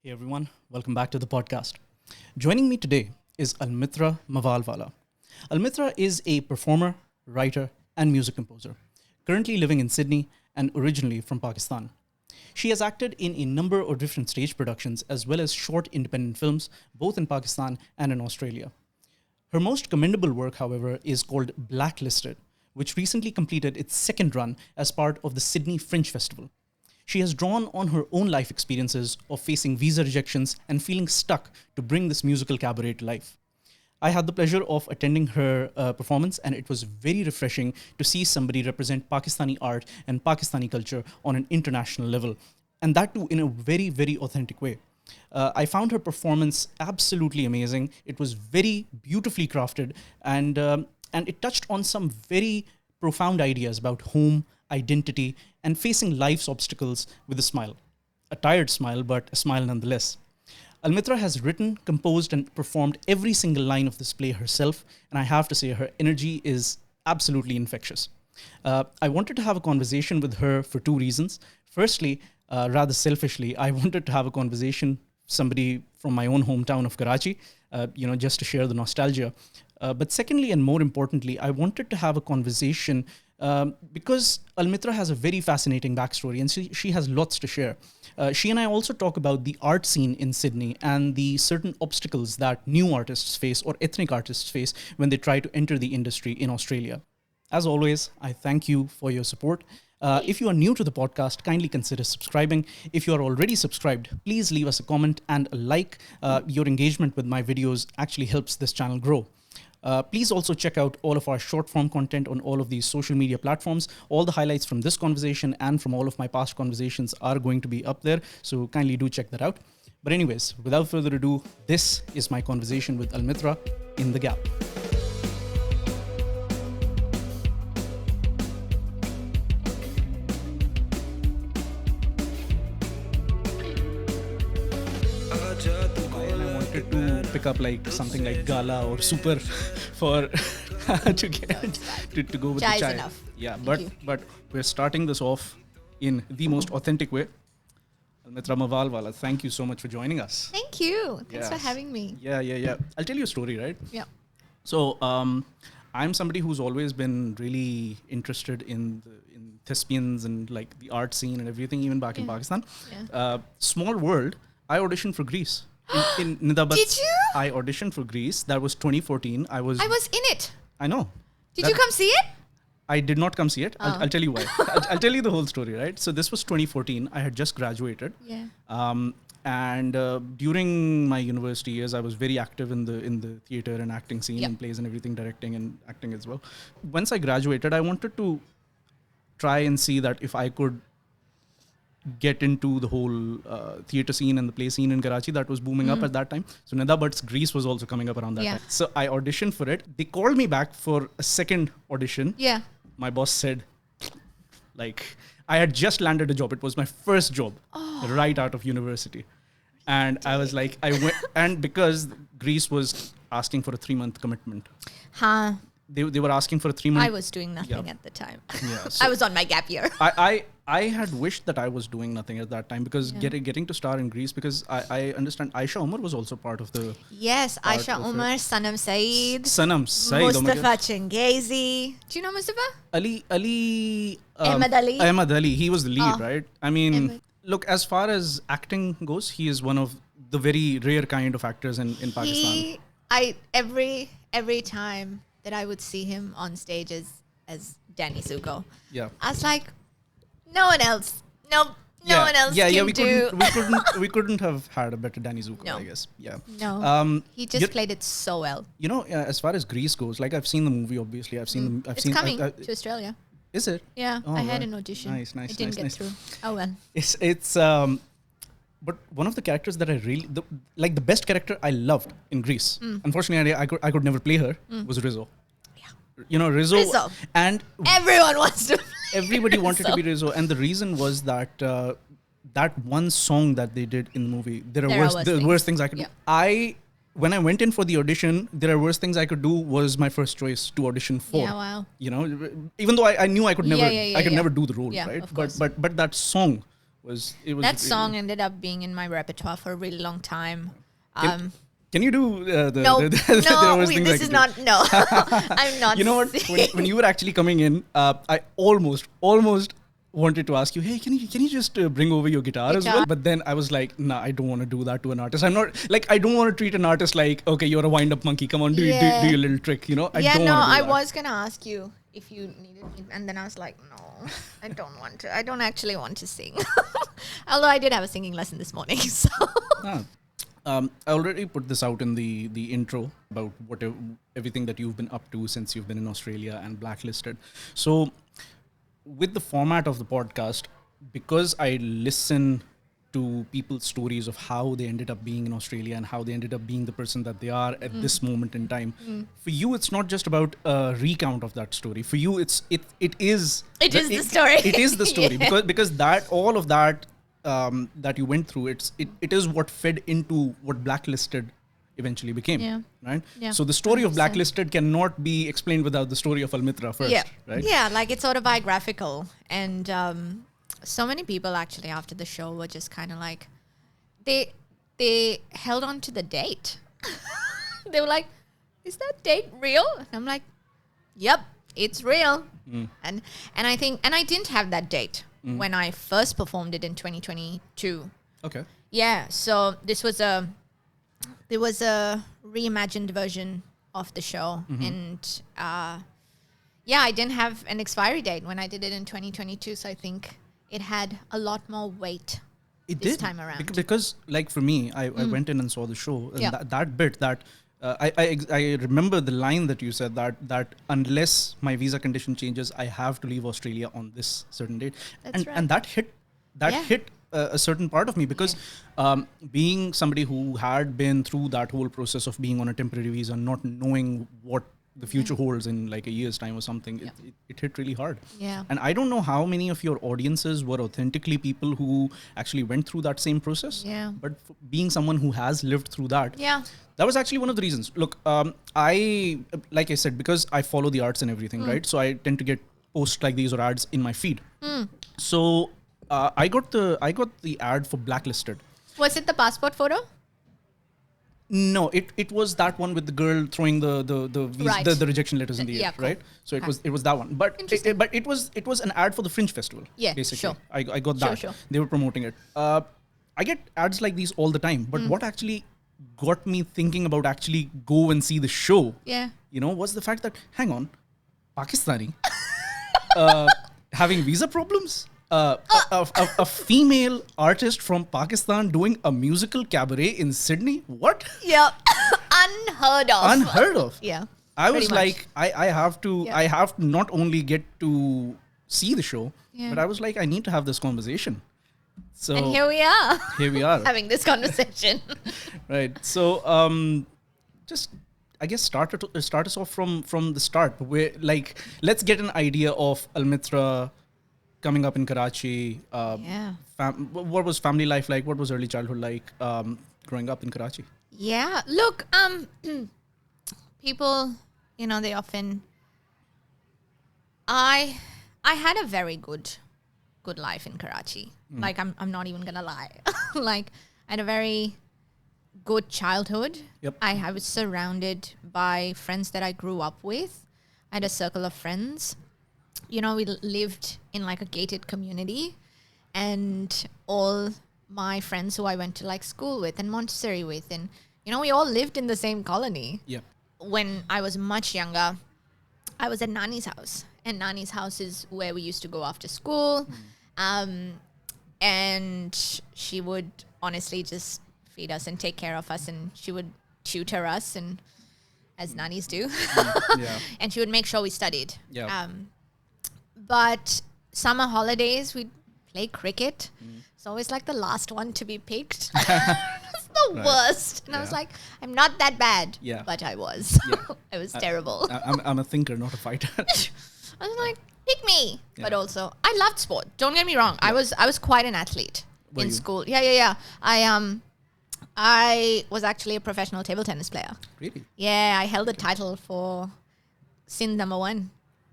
Hey everyone, welcome back to the podcast. Joining me today is Almitra Mavalvala. Almitra is a performer, writer, and music composer, currently living in Sydney and originally from Pakistan. She has acted in a number of different stage productions as well as short independent films, both in Pakistan and in Australia. Her most commendable work, however, is called Blacklisted, which recently completed its second run as part of the Sydney Fringe Festival. She has drawn on her own life experiences of facing visa rejections and feeling stuck to bring this musical cabaret to life. I had the pleasure of attending her performance, and it was very refreshing to see somebody represent Pakistani art and Pakistani culture on an international level, and that too in a very, very authentic way. I found her performance absolutely amazing. It was very beautifully crafted, and it touched on some very profound ideas about home, identity, and facing life's obstacles with a smile. A tired smile, but a smile nonetheless. Almitra has written, composed, and performed every single line of this play herself, and I have to say her energy is absolutely infectious. I wanted to have a conversation with her for two reasons. Firstly, rather selfishly, I wanted to have a conversation somebody from my own hometown of Karachi, just to share the nostalgia. But secondly, and more importantly, I wanted to have a conversation because Almitra has a very fascinating backstory and she has lots to share. She and I also talk about the art scene in Sydney and the certain obstacles that new artists face or ethnic artists face when they try to enter the industry in Australia. As always, I thank you for your support. If you are new to the podcast, kindly consider subscribing. If you are already subscribed, please leave us a comment and a like. Your engagement with my videos actually helps this channel grow. Please also check out all of our short form content on all of these social media platforms. All the highlights from this conversation and from all of my past conversations are going to be up there, so kindly do check that out. But anyways, without further ado, this is my conversation with Almitra in the Gap. To pick up like something like Gala or Super for to get to go with Chai the chai. is enough. Yeah, but we're starting this off in the most authentic way. Almitra Mavalvala, thank you so much for joining us. Thank you. Thanks for Yes. having me. Yeah. I'll tell you a story, right? Yeah. So I'm somebody who's always been really interested in thespians and like the art scene and everything, even back in Pakistan. Yeah. Small world. I auditioned for Greece. In Nidabad. Did you? I auditioned for Greece. That was 2014. I was in it. I know. Did you come see it? I did not come see it. Oh. I'll tell you why. I'll tell you the whole story, right? So this was 2014. I had just graduated. Yeah. And during my university years, I was very active in the theater and acting scene and plays and everything, directing and acting as well. Once I graduated, I wanted to try and see that if I could get into the whole theater scene and the play scene in Karachi that was booming up at that time. So Nidabad's Greece was also coming up around that time. So I auditioned for it. They called me back for a second audition. Yeah. My boss said, like, I had just landed a job. It was my first job right out of university. And I was like, I went, and because Greece was asking for a 3-month commitment. Huh. They were asking for a 3-month. I was doing nothing at the time. Yeah, so I was on my gap year. I had wished that I was doing nothing at that time because getting to star in Greece, because I understand Aisha Umar was also part of the... Yes, Aisha Umar, Sanam Saeed. Sanam Saeed. Mustafa Chengezi. Do you know Mustafa? Ali... Ahmed Ali. Ahmed Ali. He was the lead, right? I mean, Ahmed. look, as far as acting goes, he is one of the very rare kind of actors in Pakistan. Every time that I would see him on stage as Danny Zuko. Yeah. I was like, no one else. No one else can do. We couldn't have had a better Danny Zuko, No. I guess. Yeah. No. He just played it so well. You know, as far as Greece goes, like I've seen the movie, obviously. I've seen It's coming to Australia. Is it? Yeah, Oh, I had right. an audition. Nice. I didn't get through. Oh well. It's but one of the characters that I really the best character I loved in Greece. Unfortunately, I could never play her. Was Rizzo. Yeah. You know, Rizzo. And Everyone wants to. everybody wanted to be Rizzo, and the reason was that that one song that they did in the movie. There are worse things I could do. When I went in for the audition, there are worse things I could do was my first choice to audition for. Yeah, wow. You know, even though I knew I could never, never do the role, Yeah, right? of course. But that song it was That song ended up being in my repertoire for a really long time. Can you do No, there was things I this could is do. not. No, I'm not. You know what? When you were actually coming in, I almost wanted to ask you, hey, can you just bring over your guitar as well? But then I was like, nah, I don't want to do that to an artist. I'm not like, I don't want to treat an artist like, okay, you're a wind-up monkey. Come on, do your little trick. You know? I don't want to do I that. was gonna ask you if you needed me, and then I was like, no, I don't want to. I don't actually want to sing. Although I did have a singing lesson this morning. So. I already put this out in the intro about everything that you've been up to since you've been in Australia and Blacklisted. So with the format of the podcast, because I listen to people's stories of how they ended up being in Australia and how they ended up being the person that they are at this moment in time. For you, it's not just about a recount of that story. For you, it is the story. It is the story because that all of that that you went through, it is what fed into what Blacklisted eventually became, right? Yeah. So the story of Blacklisted cannot be explained without the story of Almitra first, right? Yeah, like it's autobiographical. And so many people actually after the show were just kind of like, they held on to the date. They were like, is that date real? And I'm like, yep, it's real. And I think, and I didn't have that date when I first performed it in 2022. Okay. Yeah, so there was a reimagined version of the show. And I didn't have an expiry date when I did it in 2022. So I think it had a lot more weight this time around. Because like for me, I went in and saw the show. And that bit that I remember the line that you said that unless my visa condition changes, I have to leave Australia on this certain date. And that hit a certain part of me because being somebody who had been through that whole process of being on a temporary visa, not knowing what the future holds in like a year's time or something, it hit really hard. Yeah. And I don't know how many of your audiences were authentically people who actually went through that same process. Yeah. But being someone who has lived through that, that was actually one of the reasons. Look, like I said, because I follow the arts and everything, right? So I tend to get posts like these or ads in my feed. So I got the ad for Blacklisted. Was it the passport photo? No, it was that one with the girl throwing the rejection letters in the air, right? So it was that one. But it was an ad for the Fringe Festival. Yeah, basically. Sure. I got that. Sure. They were promoting it. I get ads like these all the time. But what actually got me thinking about actually go and see the show, was the fact that, hang on, Pakistani having visa problems? A female artist from Pakistan doing a musical cabaret in Sydney? What? Yeah. Unheard of. Yeah. I was like, I have to not only get to see the show, but I was like, I need to have this conversation. So and here we are. Having this conversation. Right. So just I guess start us off from the start. Where like let's get an idea of Almitra coming up in Karachi. What was family life like? What was early childhood like growing up in Karachi? Yeah. Look, people, they often... I had a very good life in Karachi. Like, I'm not even going to lie. Like, I had a very good childhood. Yep. I was surrounded by friends that I grew up with. I had a circle of friends. We lived in like a gated community, and all my friends who I went to like school with and Montessori with, and we all lived in the same colony. Yeah. When I was much younger, I was at Nani's house, and Nani's house is where we used to go after school. And she would honestly just feed us and take care of us, and she would tutor us, and as nannies do. And she would make sure we studied. Yeah. But summer holidays, we'd play cricket. It's always like the last one to be picked. It's the worst. And I was like, I'm not that bad. Yeah. But I was. Yeah. I was terrible. I'm a thinker, not a fighter. I was like, pick me. Yeah. But also, I loved sport. Don't get me wrong. Yeah. I was quite an athlete in school. Yeah. I was actually a professional table tennis player. Really? Yeah, I held the title for Sindh #1.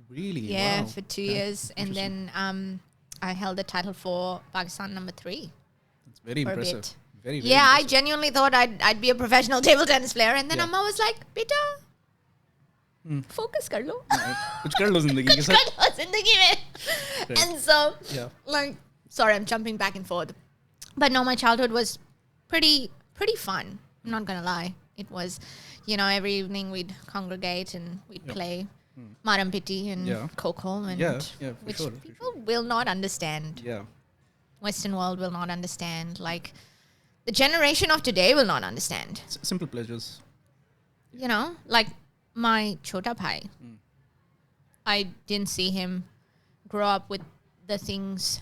Really? Yeah, wow. For 2 years. And then I held the title for Pakistan number 3. It's very For a impressive. bit. Very, very Yeah, I impressive. genuinely thought I'd be a professional table tennis player, and then Yeah. Amma was like, "Beta, focus kar lo." कुछ कर लो जिंदगी के कुछ साथ. कर लो ज़िंदगी में. Right. And so, Yeah. like, sorry, I'm jumping back and forth, but no, my childhood was pretty fun. I'm not gonna lie. It was, every evening we'd congregate and we'd play Maram Pitti and Yeah. Coco, and Yeah, for which sure, for people will not understand. Yeah. Western world will not understand. Like, the generation of today will not understand. Simple pleasures. Like my Chota Bhai. I didn't see him grow up with the things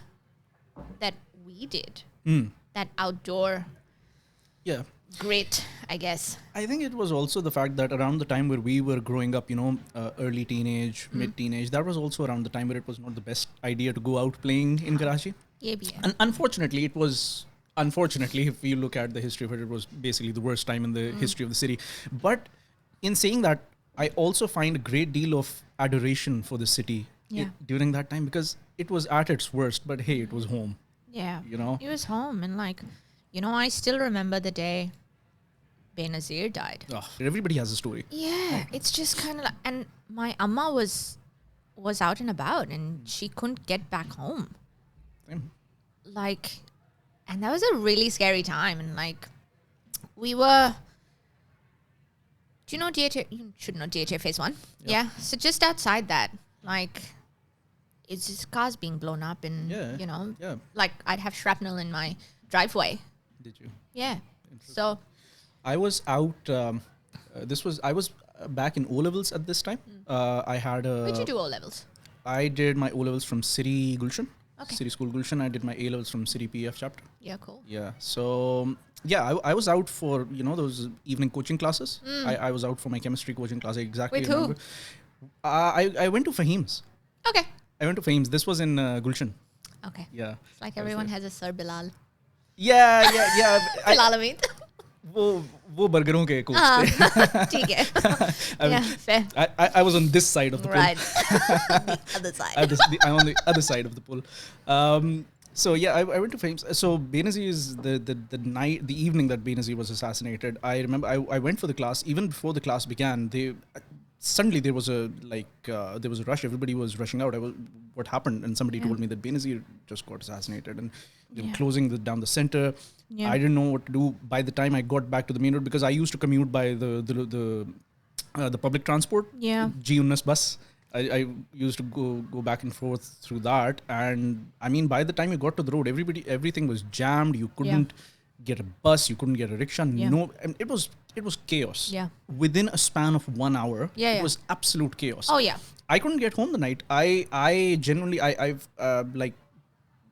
that we did. That outdoor Yeah. grit, I guess. I think it was also the fact that around the time where we were growing up, early teenage, mid-teenage, that was also around the time where it was not the best idea to go out playing in Karachi. Yeah, yeah. And unfortunately, if you look at the history of it, it was basically the worst time in the history of the city. But in saying that, I also find a great deal of adoration for the city during that time, because it was at its worst, but hey, it was home. Yeah. It was home, and like, I still remember the day Benazir died. Oh, everybody has a story. Yeah, it's just kind of like, and my amma was out and about, and she couldn't get back home. Same. Like, and that was a really scary time, and like, we were. Do you know DHA? You should know DHA Phase 1. Yep. Yeah. So just outside that, like, it's just cars being blown up, and Yeah. like I'd have shrapnel in my driveway. Did you? Yeah. So I was out. I was back in O levels at this time. I had a. where'd you do O levels? I did my O levels from City Gulshan. Okay. City School Gulshan. I did my A levels from City PF chapter. Yeah, cool. Yeah. So I was out for those evening coaching classes. I was out for my chemistry coaching class. I exactly With remember. who? I went to Fahim's. Okay. I went to Fahim's. This was in Gulshan. Okay. Yeah. It's like everyone has a Sir Bilal. Yeah. Bilal Amit. वो बर्गरों के coach थे. ठीक है. Yeah, fair. I was on this side of the pool. Right. The other side. I'm on the other side of the pool. So yeah, I went to Fahim's. So Benazir is the evening that Benazir was assassinated. I remember I went for the class. Even before the class began, suddenly there was a rush. Everybody was rushing out. What happened? And somebody told me that Benazir just got assassinated, and they were closing down the center. Yeah. I didn't know what to do. By the time I got back to the main road, because I used to commute by the public transport, Yeah. Junoon bus. I used to go back and forth through that, and I mean, by the time you got to the road, everything was jammed. You couldn't get a bus, you couldn't get a rickshaw. Yeah. No, and it was chaos. Yeah. Within a span of 1 hour, Yeah, it yeah. was absolute chaos. Oh yeah. I couldn't get home the night. I generally I've like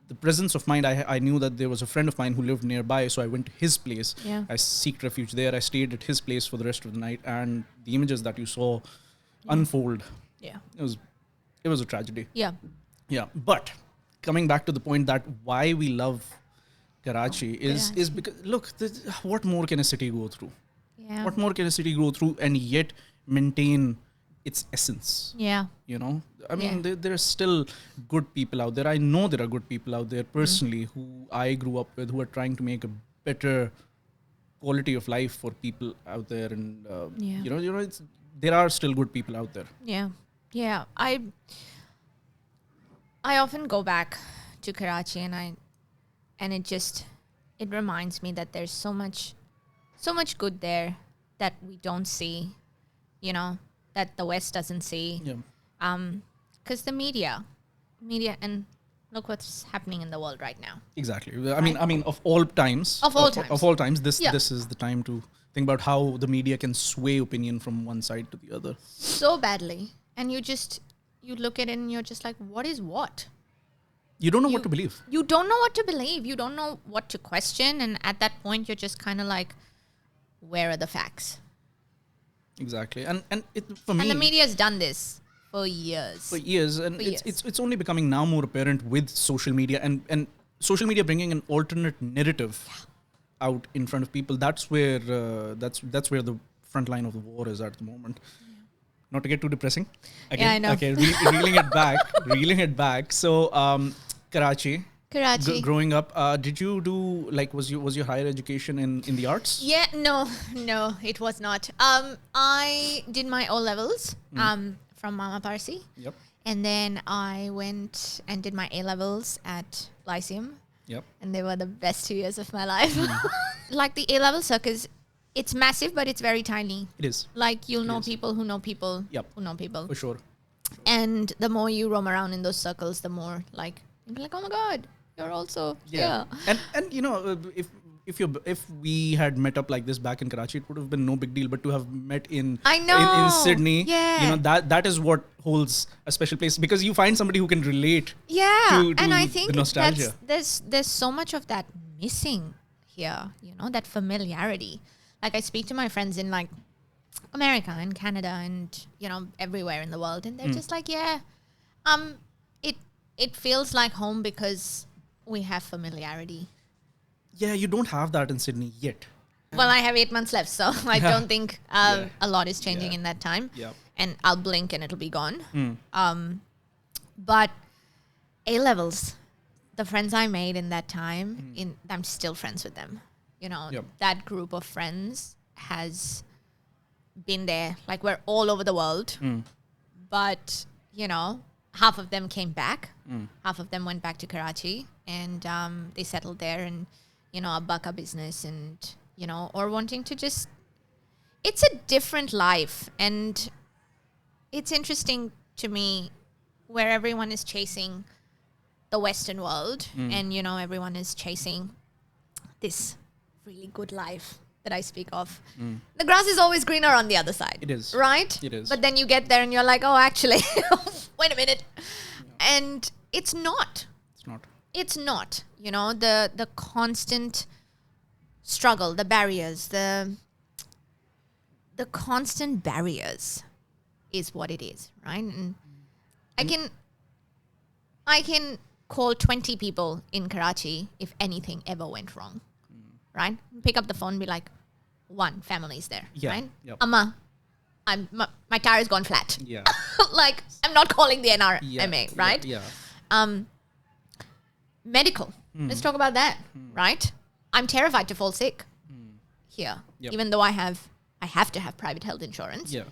the presence of mind. I knew that there was a friend of mine who lived nearby, so I went to his place. Yeah. I sought refuge there. I stayed at his place for the rest of the night, and the images that you saw unfold, Yeah. it was a tragedy. Yeah. Yeah, but coming back to the point that why we love Karachi is because look, what more can a city go through? Yeah. What more can a city go through and yet maintain its essence? Yeah. I mean, there are still good people out there. I know there are good people out there personally who I grew up with, who are trying to make a better quality of life for people out there, and there are still good people out there. Yeah. Yeah. I often go back to Karachi, and it reminds me that there's so much good there that we don't see, that the West doesn't see. Yeah. Because the media, and look what's happening in the world right now. Exactly. I mean, of all times. Of all times. This is the time to think about how the media can sway opinion from one side to the other. So badly. And you look at it and you're just like, what is what? You don't know what to believe. You don't know what to believe. You don't know what to question. And at that point, you're just kind of like, where are the facts? Exactly. And for me... And the media has done this for years. And it's only becoming now more apparent with social media and social media bringing an alternate narrative out in front of people. That's where that's where the front line of the war is at the moment. Not to get too depressing. Again, yeah, I know. Okay, reeling it back. So Karachi. Karachi. Growing up, did you do like was your higher education in the arts? Yeah, no, it was not. I did my O levels from Mama Parsi, Yep. and then I went and did my A levels at Lyceum, Yep. and they were the best 2 years of my life. Like the A level circus, it's massive, but it's very tiny. It is. Like you'll know is. people who know people Yep. who know people, For sure. and the more you roam around in those circles, the more like you'll be like, oh my god, you're also here. And you know, if we had met up like this back in Karachi, it would have been no big deal. But to have met in I know. in Sydney, Yeah. you know, that is what holds a special place, because you find somebody who can relate. Yeah, to and I the think nostalgia. there's so much of that missing here. You know, that familiarity. Like I speak to my friends in like America and Canada and you know everywhere in the world, and they're just like, yeah, it feels like home because we have familiarity. Yeah, you don't have that in Sydney yet. Well, I have 8 months left, so I don't think Yeah. a lot is changing Yeah. in that time. Yeah. And I'll blink and it'll be gone. But A levels, the friends I made in that time, I'm still friends with them. You know, Yep. that group of friends has been there. Like we're all over the world, but you know, half of them came back, half of them went back to Karachi, and they settled there, and you know, a baka business, and you know, or wanting to just. It's a different life, and it's interesting to me where everyone is chasing the Western world, and you know, everyone is chasing this really good life that I speak of. The grass is always greener on the other side. It is. Right? It is. But then you get there and you're like, oh, actually, wait a minute. And it's not. It's not. It's not. You know, the constant struggle, the barriers, the constant barriers is what it is, right? And I can call 20 people in Karachi if anything ever went wrong, right? Pick up the phone and be like, one, family's there, Yeah, right? yep. Amma, my tire's gone flat. Yeah. Like, I'm not calling the NRMA, Yeah. right? Yeah. Medical. Let's talk about that, right? I'm terrified to fall sick here, Yep. even though I have to have private health insurance. Yeah.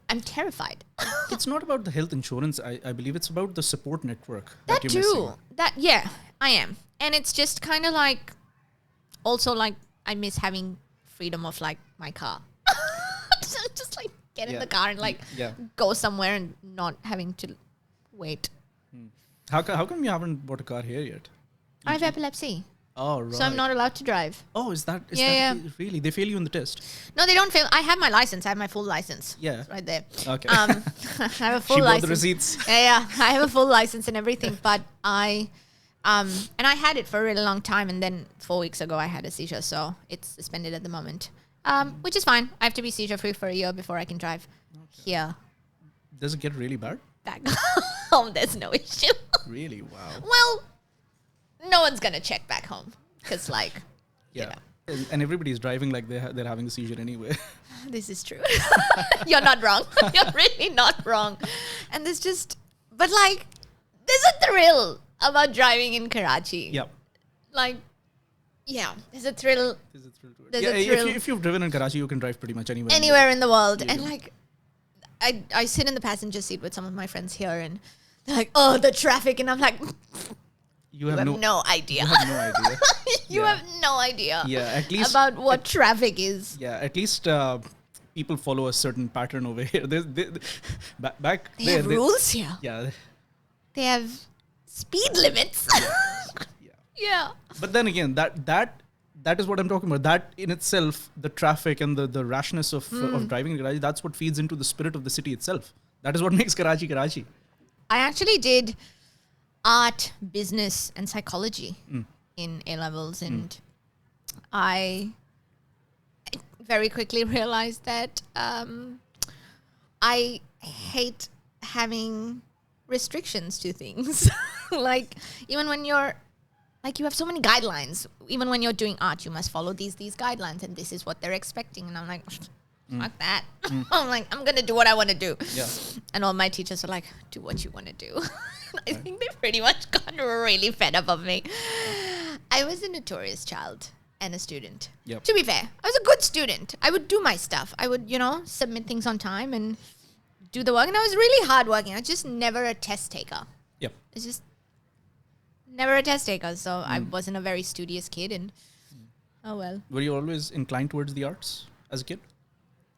I'm terrified. It's not about the health insurance. I believe it's about the support network That you're too. missing. Yeah, I am. And it's just kind of like, also like, I miss having freedom of like my car. just like get in Yeah. the car and like Yeah. go somewhere and not having to wait. How come you haven't bought a car here yet? I have epilepsy, Oh, right. so I'm not allowed to drive. Oh, is that Yeah, really? They fail you in the test. No, they don't fail. I have my license. I have my full license. Yeah. It's right there. Okay. I have a full She brought license. the receipts. Yeah, I have a full license and everything, but and I had it for a really long time, and then 4 weeks ago I had a seizure, so it's suspended at the moment, which is fine. I have to be seizure free for a year before I can drive. Here, Does it get really bad? back home, there's no issue. Really? Wow. Well, no one's gonna check back home because, like, you Yeah. know, And everybody's driving like they're having a seizure anyway. this is true. You're not wrong. You're really not wrong. And but like, there's a thrill about driving in Karachi. Yep. Like, yeah, there's a thrill There's a thrill to it. There's Yeah, a thrill. if you've driven in Karachi, you can drive pretty much anywhere. anywhere in the world. Yeah. And like, I sit in the passenger seat with some of my friends here, and they're like, oh, the traffic. And I'm like, You you have have no no idea. You have no idea. You Yeah. have no idea Yeah, at least about what traffic is. Yeah, at least people follow a certain pattern over here. Back They there, have rules here. Yeah, They have speed limits. yeah. Yeah. But then again, that is what I'm talking about. That in itself, the traffic and the rashness of driving in Karachi, that's what feeds into the spirit of the city itself. That is what makes Karachi Karachi. I actually did art, business, and psychology in A levels, and I very quickly realized that I hate having restrictions to things. Like, even when you're like, you have so many guidelines. Even when you're doing art, you must follow these guidelines, and this is what they're expecting. And I'm like, fuck that. I'm like, I'm gonna do what I want to do. Yeah. And all my teachers are like, do what you want to do. I think they pretty much got really fed up of me. I was a notorious child and a student. Yep. To be fair, I was a good student. I would do my stuff. I would, submit things on time and do the work. And I was really hardworking. I was just never a test taker. Yep. It's just never a test taker. So I wasn't a very studious kid. And oh well. Were you always inclined towards the arts as a kid?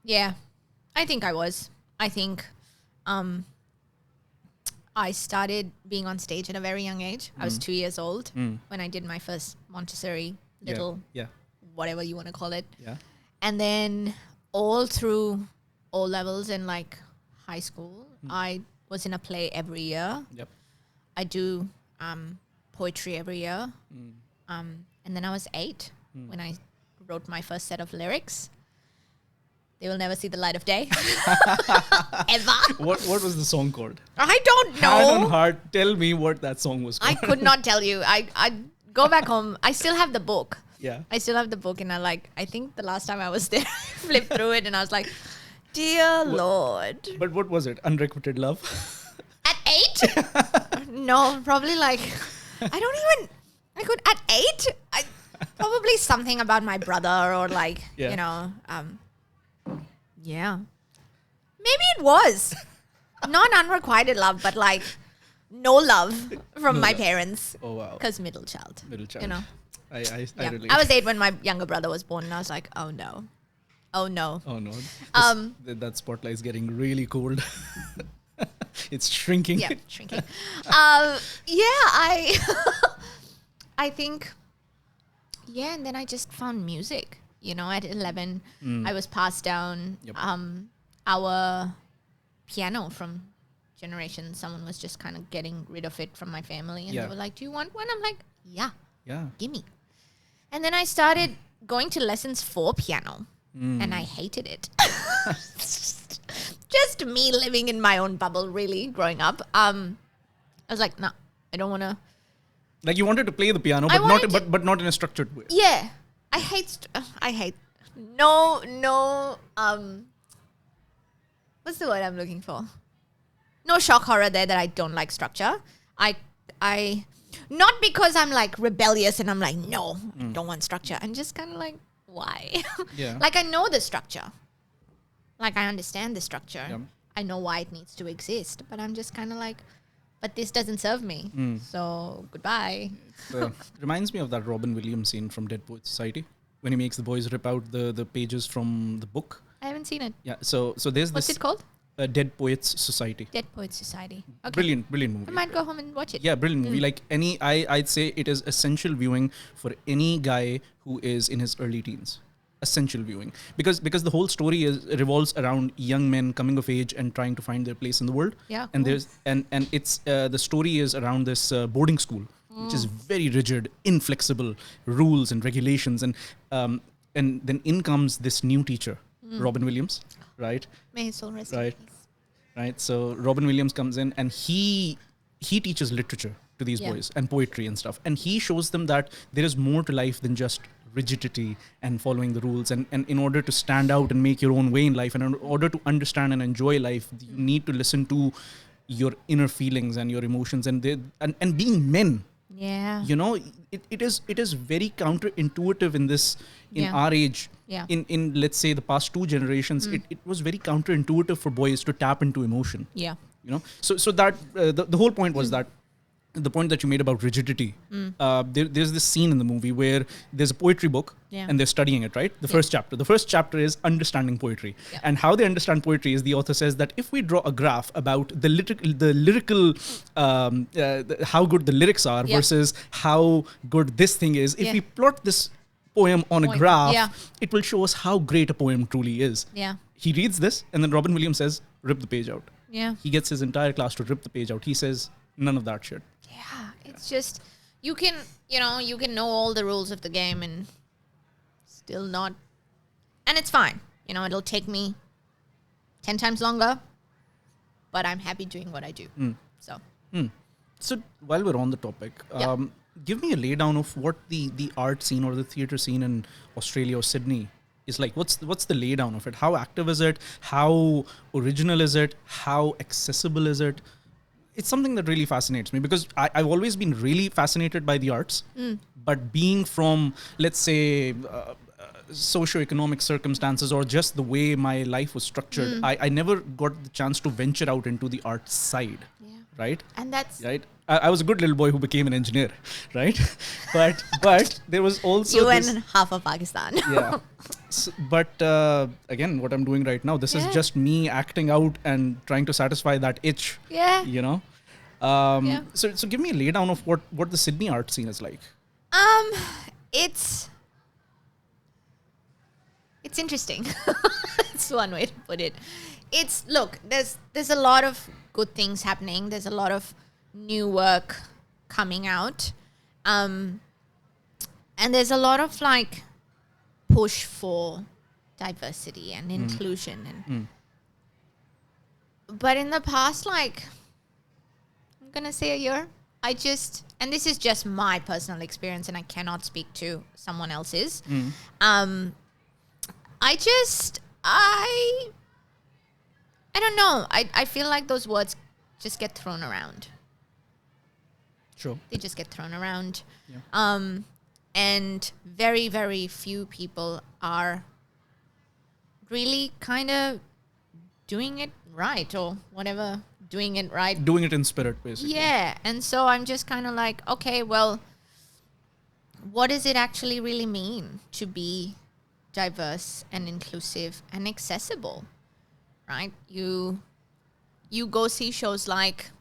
Yeah, I think I was. I think I started being on stage at a very young age. I was 2 years old when I did my first Montessori little, whatever you want to call it. Yeah. And then all through O levels and like high school, I was in a play every year. Yep. I do poetry every year. And then I was 8 when I wrote my first set of lyrics. They will never see the light of day. Ever. What was the song called? I don't know. Hand on heart, tell me what that song was called. I could not tell you. I go back home. I still have the book. Yeah. I still have the book, and I think the last time I was there, I flipped through it, and I was like, "Dear Lord." But what was it? Unrequited love? At 8? No, probably like at 8. Probably something about my brother or like yeah. Maybe it was not unrequited love, but like no love from my parents. Oh wow. Because middle child. I relate. I was 8 when my younger brother was born, and I was like, oh no. Oh no. That spotlight is getting really cold. It's shrinking. Yeah, shrinking. I think, and then I just found music. At 11, I was passed down our piano from Generations. Someone was just kind of getting rid of it from my family. And they were like, do you want one? I'm like, yeah, gimme. And then I started going to lessons for piano. And I hated it. Just me living in my own bubble, really, growing up. I was like, no, I don't want to. Like you wanted to play the piano, but not in a structured way. Yeah. I hate no what's the word I'm looking for? No shock horror there that I don't like structure. I not because I'm like rebellious and I'm like, no, I don't want structure. I'm just kind of like, why? Yeah. Like I know the structure. Like I understand the structure. Yeah. I know why it needs to exist, but I'm just kind of like, but this doesn't serve me. So goodbye. Reminds me of that Robin Williams scene from Dead Poets Society when he makes the boys rip out the pages from the book. I haven't seen it. Yeah. So there's What's this. it called? Dead Poets Society. Dead Poets Society. Okay. Brilliant movie. I might go home and watch it. Yeah, brilliant movie. Like I'd say it is essential viewing for any guy who is in his early teens. Essential viewing because the whole story revolves around young men coming of age and trying to find their place in the world. Yeah, and cool. there's and it's the story is around this boarding school, which is very rigid, inflexible rules and regulations, and then in comes this new teacher, Robin Williams, right? May his soul rest in Right. peace. Right. So Robin Williams comes in and he teaches literature to these boys and poetry and stuff, and he shows them that there is more to life than just rigidity and following the rules, and in order to stand out and make your own way in life, and in order to understand and enjoy life, you need to listen to your inner feelings and your emotions, and being men. Yeah. It is very counterintuitive in our age. Yeah. In let's say the past 2 generations, it was very counterintuitive for boys to tap into emotion. Yeah. So that the whole point was that the point that you made about rigidity, there's this scene in the movie where there's a poetry book and they're studying it, right? The first chapter is understanding poetry. And how they understand poetry is the author says that if we draw a graph about the lyrical, how good the lyrics are versus how good this thing is, if we plot this poem on a graph, it will show us how great a poem truly is. Yeah. He reads this and then Robin Williams says, rip the page out. Yeah. He gets his entire class to rip the page out. He says, none of that shit. Yeah, it's just you can know all the rules of the game and still not, and it's fine. It'll take me 10 times longer, but I'm happy doing what I do. So while we're on the topic, give me a laydown of what the art scene or the theatre scene in Australia or Sydney is like. What's the laydown of it? How active is it? How original is it? How accessible is it? it's something that really fascinates me because I've always been really fascinated by the arts, but being from, let's say, socioeconomic circumstances or just the way my life was structured, I never got the chance to venture out into the art side, right? And that's... Right. I was a good little boy who became an engineer, right? but there was also You and half of Pakistan. Yeah. But again, what I'm doing right now, this is just me acting out and trying to satisfy that itch. Yeah. You know. So give me a laydown of what the Sydney art scene is like. It's interesting. It's one way to put it. There's a lot of good things happening. There's a lot of new work coming out. And there's a lot of like push for diversity and inclusion and but in the past, like, I'm gonna say a year, and this is just my personal experience and I cannot speak to someone else's. I don't know. I feel like those words just get thrown around. Sure. They just get thrown around. Yeah. And very, very few people are really kind of doing it right or whatever, doing it right. Doing it in spirit, basically. Yeah. And so I'm just kind of like, okay, well, what does it actually really mean to be diverse and inclusive and accessible, right? You go see shows like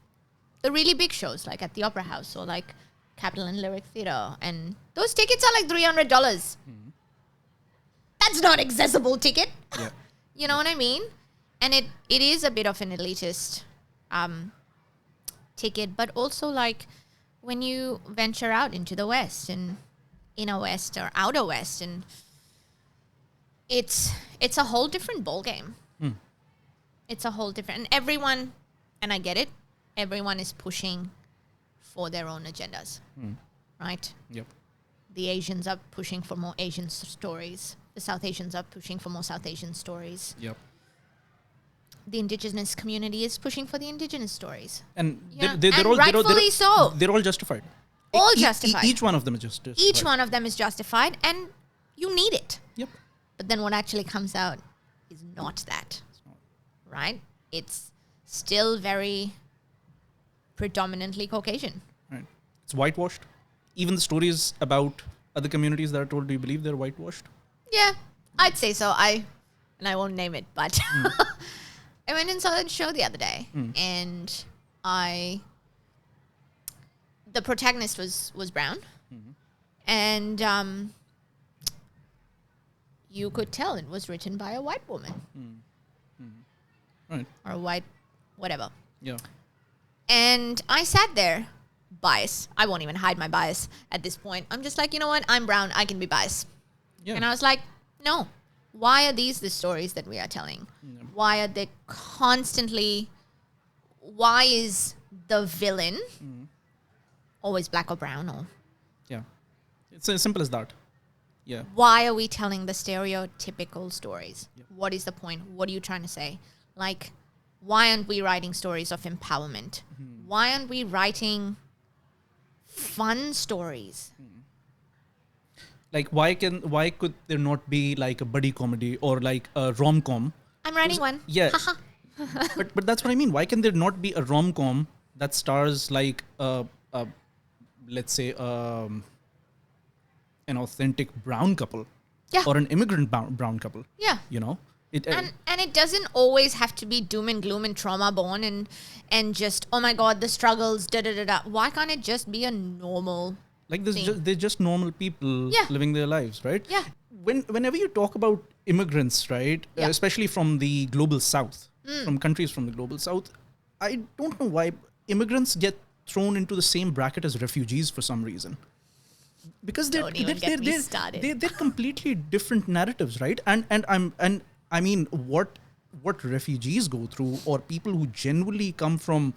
the really big shows, like at the Opera House or like Capitol and Lyric Theatre, and those tickets are like $300. That's not accessible ticket. Yeah. You know what I mean? And it is a bit of an elitist ticket, but also like when you venture out into the West and inner West or outer West, and it's a whole different ballgame. It's a whole different, and everyone, and I get it, everyone is pushing for their own agendas, right? Yep. The Asians are pushing for more Asian stories. The South Asians are pushing for more South Asian stories. Yep. The indigenous community is pushing for the indigenous stories. And Yeah. they're And all rightfully so. They're all justified. All justified. Each one of them is justified. Each one of them is justified, and you need it. Yep. But then what actually comes out is not that, right? It's still very predominantly Caucasian. Right. It's whitewashed. Even the stories about other communities that are told, do you believe they're whitewashed? Yeah, I'd say so. I won't name it, but I went and saw that show the other day, and the protagonist was brown, and you could tell it was written by a white woman Right. or a white whatever. Yeah. And I sat there, biased. I won't even hide my bias at this point. I'm just like, you know what? I'm brown. I can be biased. Yeah. And I was like, no. Why are these the stories that we are telling? Why are they constantly... Why is the villain always black or brown? Or Yeah. It's as simple as that. Yeah. why are we telling the stereotypical stories? What is the point? What are you trying to say? Like, why aren't we writing stories of empowerment? Why aren't we writing fun stories? Like, why could there not be like a buddy comedy or like a rom-com? I'm writing one. Yeah. but that's what I mean. Why can there not be a rom-com that stars like let's say an authentic brown couple, Yeah. or an immigrant brown couple? Yeah. You know, And it doesn't always have to be doom and gloom and trauma born and just, oh my God, the struggles, da da da da. Why can't it just be a normal like thing? they're just normal people Yeah. living their lives, right? Yeah. Whenever you talk about immigrants, right, Yeah. especially from the global south, from countries from the global south, I don't know why immigrants get thrown into the same bracket as refugees for some reason. Because Don't even get me started. they're completely different narratives, right? And I mean, what refugees go through, or people who genuinely come from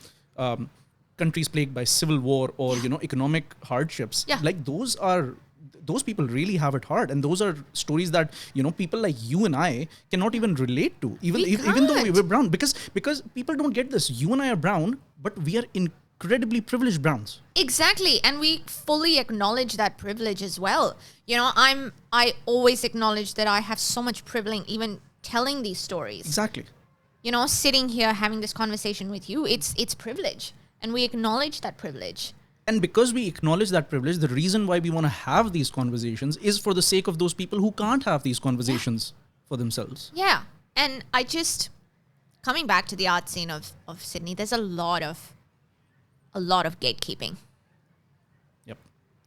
countries plagued by civil war or economic hardships, Yeah. like those are those people really have it hard, and those are stories that people like you and I cannot even relate to, even though we're brown, because people don't get this. You and I are brown, but we are incredibly privileged browns. Exactly, and we fully acknowledge that privilege as well. I always acknowledge that I have so much privilege even telling these stories. Exactly. Sitting here having this conversation with you, it's privilege, and we acknowledge that privilege. And because we acknowledge that privilege, the reason why we want to have these conversations is for the sake of those people who can't have these conversations for themselves. Yeah. And coming back to the art scene of Sydney, there's a lot of gatekeeping. Yep.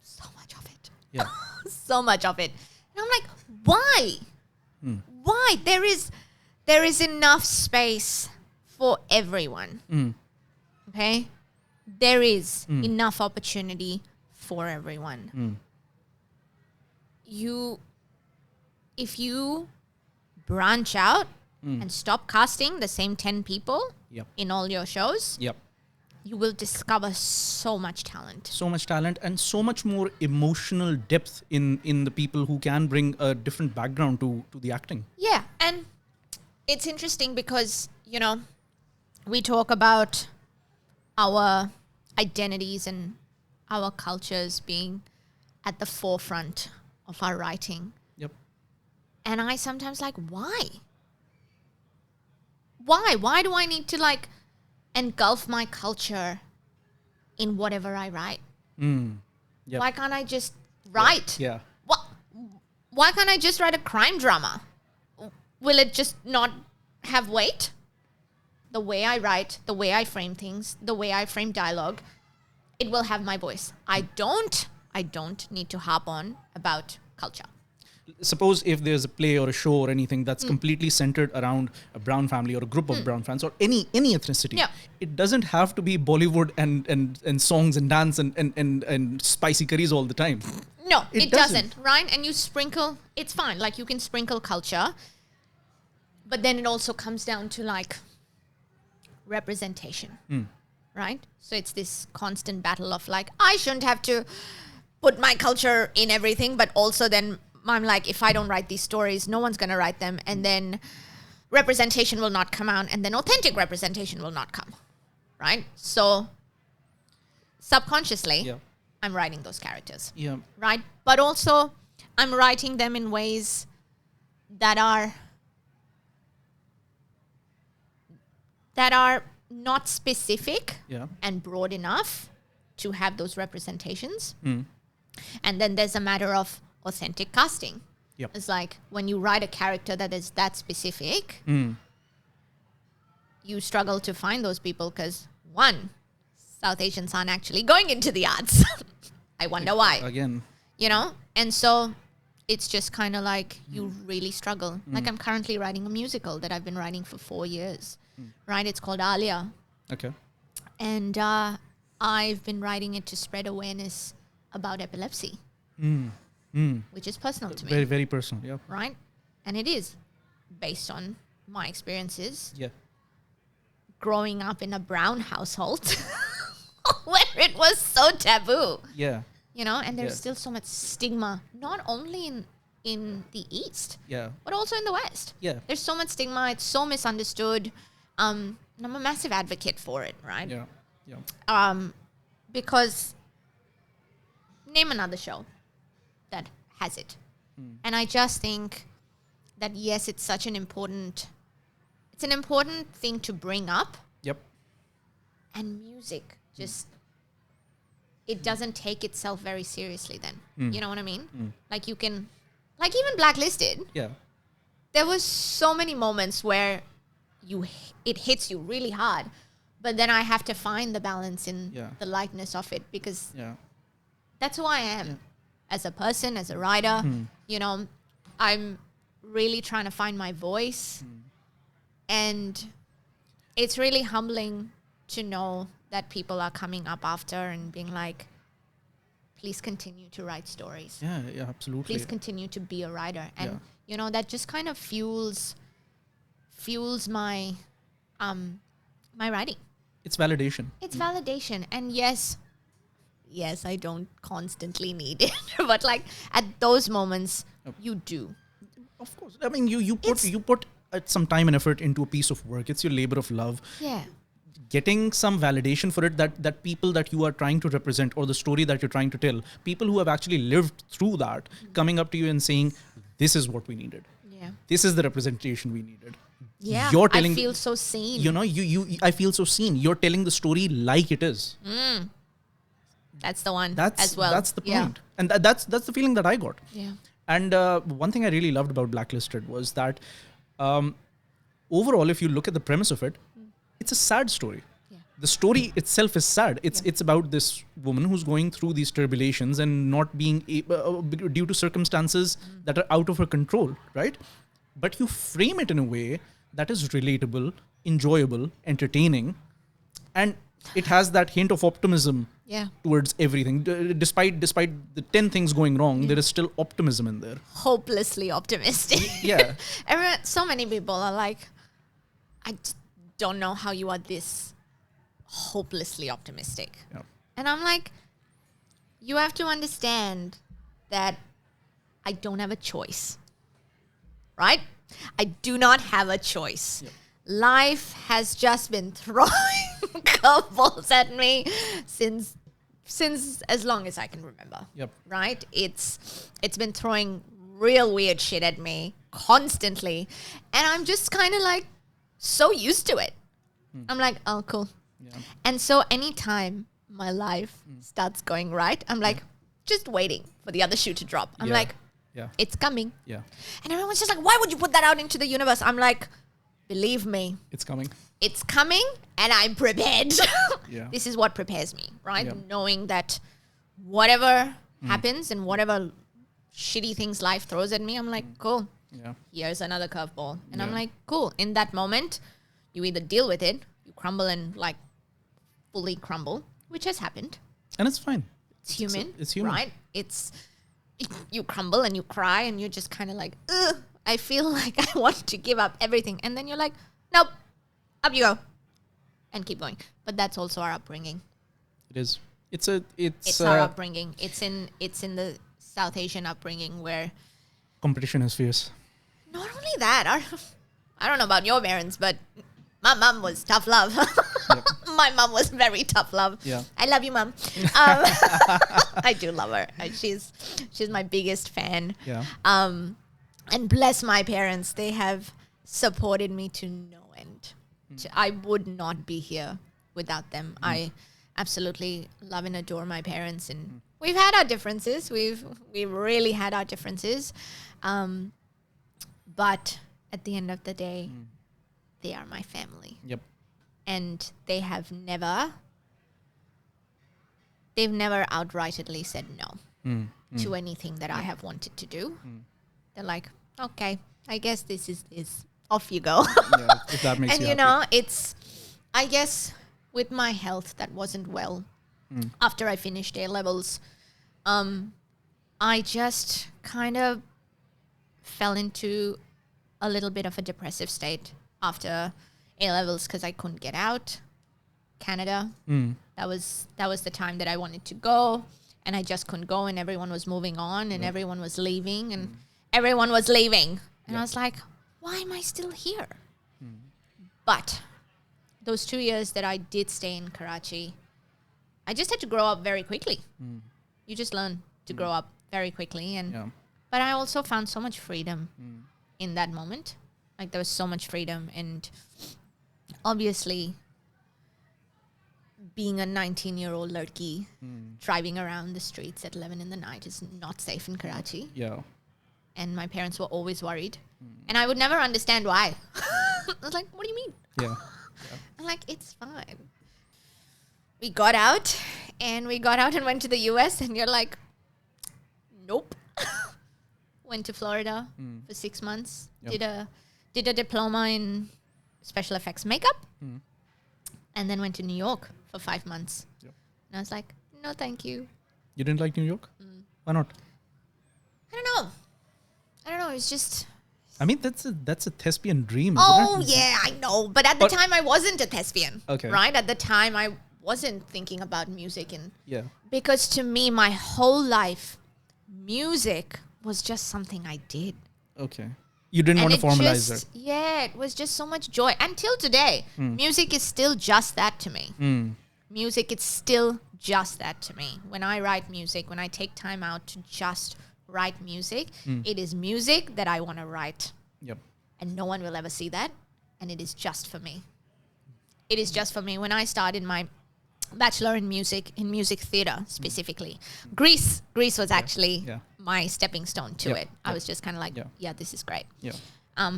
So much of it. Yeah. So much of it. And I'm like, why? Why? There is enough space for everyone. Okay? There is enough opportunity for everyone. If you branch out and stop casting the same 10 people in all your shows, you will discover so much talent. So much talent and so much more emotional depth in the people who can bring a different background to the acting. Yeah, and it's interesting because, we talk about our identities and our cultures being at the forefront of our writing. Yep. And I sometimes why? Why do I need to engulf my culture in whatever I write? Yep. Why can't I just write? Yeah. Why can't I just write a crime drama? Will it just not have weight? The way I write, the way I frame things, the way I frame dialogue, it will have my voice. I don't need to harp on about culture. Suppose if there's a play or a show or anything that's completely centered around a brown family or a group of brown fans or any ethnicity, it doesn't have to be Bollywood and songs and dance and spicy curries all the time. No, it doesn't, right? And you sprinkle, it's fine. You can sprinkle culture, but then it also comes down to representation, right? So it's this constant battle of I shouldn't have to put my culture in everything, but also then I'm if I don't write these stories, no one's going to write them, and then representation will not come out, and then authentic representation will not come, right? So subconsciously, I'm writing those characters, right? But also I'm writing them in ways that are not specific and broad enough to have those representations. And then there's a matter of authentic casting. It's when you write a character that is that specific, you struggle to find those people because, one, South Asians aren't actually going into the arts. I wonder why. Again. And so it's just kind of you really struggle. I'm currently writing a musical that I've been writing for 4 years, right? It's called Alia. Okay. And I've been writing it to spread awareness about epilepsy, which is personal to me. Very, very personal, yeah. Right? And it is based on my experiences. Yeah. Growing up in a brown household where it was so taboo. Yeah. And there's still so much stigma, not only in the East, but also in the West. Yeah. There's so much stigma. It's so misunderstood. And I'm a massive advocate for it, right? Yeah. Because name another show that has it. And I just think that, yes, it's an important thing to bring up. Yep. And music it doesn't take itself very seriously then. You know what I mean? You can, even Blacklisted. Yeah. There was so many moments where it hits you really hard, but then I have to find the balance in the lightness of it because that's who I am as a person, as a writer. I'm really trying to find my voice, and it's really humbling to know that people are coming up after and being please continue to write stories. Yeah, absolutely. Please continue to be a writer. And, that just kind of fuels my my writing. It's validation. It's validation. And yes, yes, I don't constantly need it. But like at those moments, you do. Of course. I mean, you put some time and effort into a piece of work. It's your labor of love. Yeah. Getting some validation for it, that people that you are trying to represent, or the story that you're trying to tell, people who have actually lived through that, coming up to you and saying, this is what we needed. Yeah. This is the representation we needed. Yeah. You're telling, I feel so seen. you know, I feel so seen. You're telling the story like it is. That's the one That's as well. That's the point. Yeah. And that's the feeling that I got. Yeah. And one thing I really loved about Blacklisted was that overall, if you look at the premise of it, it's a sad story. Yeah. The story itself is sad. It's about this woman who's going through these tribulations and not being due to circumstances that are out of her control, right? But you frame it in a way that is relatable, enjoyable, entertaining, and it has that hint of optimism Yeah. towards everything. Despite the 10 things going wrong, there is still optimism in there. Hopelessly optimistic. Yeah. So many people are like, I don't know how you are this hopelessly optimistic. Yeah. And I'm like, you have to understand that I don't have a choice. Right? I do not have a choice. Yep. Life has just been throwing curveballs at me since as long as I can remember. Yep. Right? It's been throwing real weird shit at me constantly, and I'm just kind of like so used to it. I'm like, oh, cool. Yeah. And so anytime my life starts going right, I'm like, just waiting for the other shoe to drop. I'm like, Yeah. it's coming. Yeah. And everyone's just like, why would you put that out into the universe? I'm like, believe me, It's coming. it's coming and I'm prepared. Yeah. This is what prepares me, right? Yeah. Knowing that whatever happens and whatever shitty things life throws at me, I'm like, cool, Yeah. here's another curveball. And I'm Yeah. like, cool. In that moment, you either deal with it, you crumble and like fully crumble, which has happened. And it's fine. It's human. It's human. Right? You crumble and you cry and you're just kind of like, ugh, I feel like I want to give up everything. And then you're like, nope, up you go. And keep going. But that's also our upbringing. It is. It's Our upbringing. It's in the South Asian upbringing where competition is fierce. not only that, I don't know about your parents, but my mom was tough love. My mom was very tough love. Yeah. I love you, mom. I do love her. She's my biggest fan. Yeah. And bless my parents, they have supported me to no end. I would not be here without them. I absolutely love and adore my parents, and we've had our differences. We've really had our differences, but at the end of the day, they are my family. Yep. And they've never outrightly said no to anything that I have wanted to do. They're like, okay, I guess this is off you go. Yeah. If that makes And you you happy. know, it's, I guess with my health that wasn't well after I finished A levels, I just kind of fell into a little bit of a depressive state after A levels because I couldn't get out Canada. That was the time that I wanted to go, and I just couldn't go, and everyone was moving on, and everyone was leaving, and everyone was leaving, and I was like, why am I still here? But those 2 years that I did stay in Karachi, I just had to grow up very quickly. You just learn to grow up very quickly, and Yeah. but I also found so much freedom in that moment. Like there was so much freedom, and obviously being a 19-year-old ladki driving around the streets at 11 in the night is not safe in Karachi. Yeah. And my parents were always worried. And I would never understand why. I was like, what do you mean? Yeah. I'm like, it's fine. We got out and went to the US, and you're like, nope. Went to Florida for 6 months. Yep. Did a diploma in special effects makeup. And then went to New York for 5 months. Yep. And I was like, no, thank you. You didn't like New York? Why not? I don't know. It's just... I mean, that's a thespian dream, isn't Oh, it? yeah, I know. But at the time, I wasn't a thespian. Okay. Right? At the time, I wasn't thinking about music. Yeah. Because to me, my whole life, music was just something I did. Okay. You didn't want to formalize it. Yeah, it was just so much joy. Until today, music is still just that to me. Music is still just that to me. When I write music, when I take time out to just write music, it is music that I want to write. Yep. And no one will ever see that. And it is just for me. It is just for me. When I started my bachelor in music theater specifically, Greece was actually my stepping stone to it. I was just kind of like, yeah, this is great. Yeah.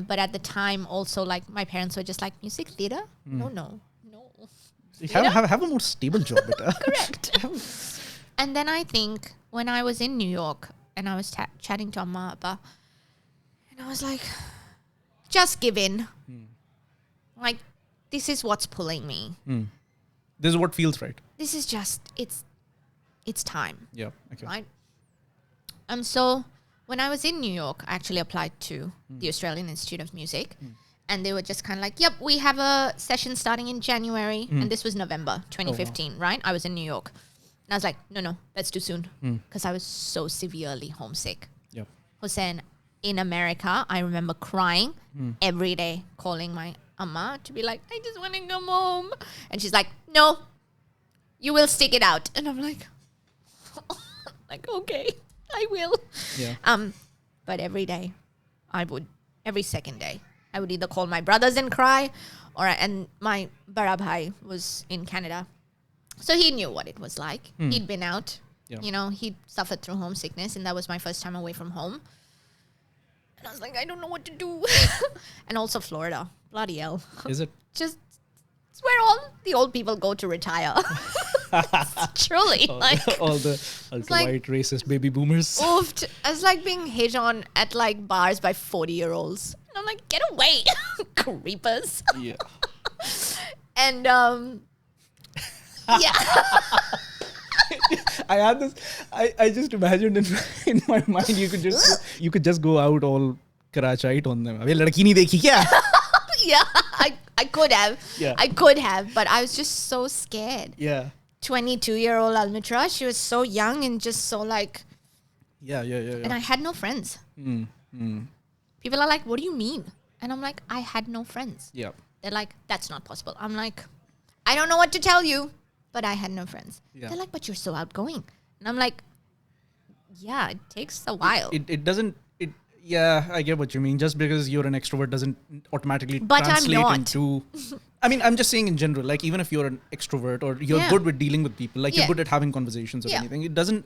But at the time also, like, my parents were just like, music theater? No. Have a more stable job. Correct. And then I think when I was in New York and I was chatting to Amma Appa, and I was like, just give in. Like, this is what's pulling me. This is what feels right. This is just, it's time. Yeah. Okay. Right? So when I was in New York, I actually applied to the Australian Institute of Music. And they were just kind of like, yep, we have a session starting in January. And this was November 2015, right? I was in New York. And I was like, no, that's too soon. Because I was so severely homesick. Yep. Hussein, in America, I remember crying every day, calling my Amma to be like, I just want to come home. And she's like, no, you will stick it out. And I'm like, okay, I will. Yeah. But every day, every second day, I would either call my brothers and cry, and my Bara Bhai was in Canada. So he knew what it was like. He'd been out. Yeah. He'd suffered through homesickness, and that was my first time away from home. And I was like, I don't know what to do. And also Florida. Bloody hell. Is it? It's where all the old people go to retire. Truly. All the ultra-white racist baby boomers. Oofed. It's like being hit on at like bars by 40-year-olds. And I'm like, get away, creepers. Yeah. And yeah. I had this. I just imagined in my mind you could just go out all Karachi on them. Abhi ladki nahi dekhi kya? Yeah, I could have. Yeah. I could have, but I was just so scared. Yeah. 22-year-old Almitra, she was so young and just so like. Yeah. And I had no friends. People are like, what do you mean? And I'm like, I had no friends. Yeah. They're like, that's not possible. I'm like, I don't know what to tell you, but I had no friends. Yeah. They're like, but you're so outgoing. And I'm like, yeah, it takes a while. It doesn't. Yeah, I get what you mean. Just because you're an extrovert doesn't automatically But translate I'm not. into. I mean, I'm just saying in general. Like, even if you're an extrovert or you're good with dealing with people, like you're good at having conversations or anything, it doesn't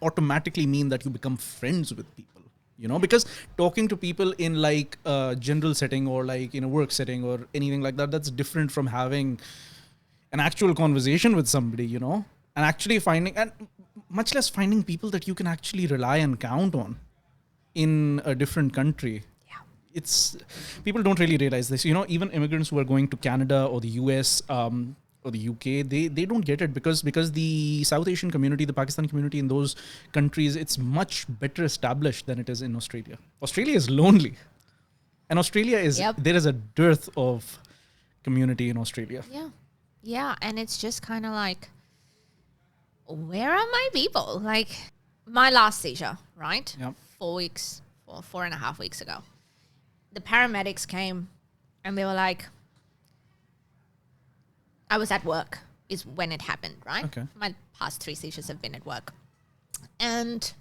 automatically mean that you become friends with people. Because talking to people in like a general setting or like in a work setting or anything like that, that's different from having an actual conversation with somebody. And actually and much less finding people that you can actually rely and count on in a different country. Yeah. People don't really realize this. Even immigrants who are going to Canada or the US or the UK, they don't get it because the South Asian community, the Pakistani community in those countries, it's much better established than it is in Australia. Australia is lonely. And Australia is, there is a dearth of community in Australia. Yeah. Yeah. And it's just kind of like, where are my people? Like my last seizure, right? Yep. 4.5 weeks ago. The paramedics came and they were like, I was at work is when it happened, right? Okay. My past 3 seizures have been at work. And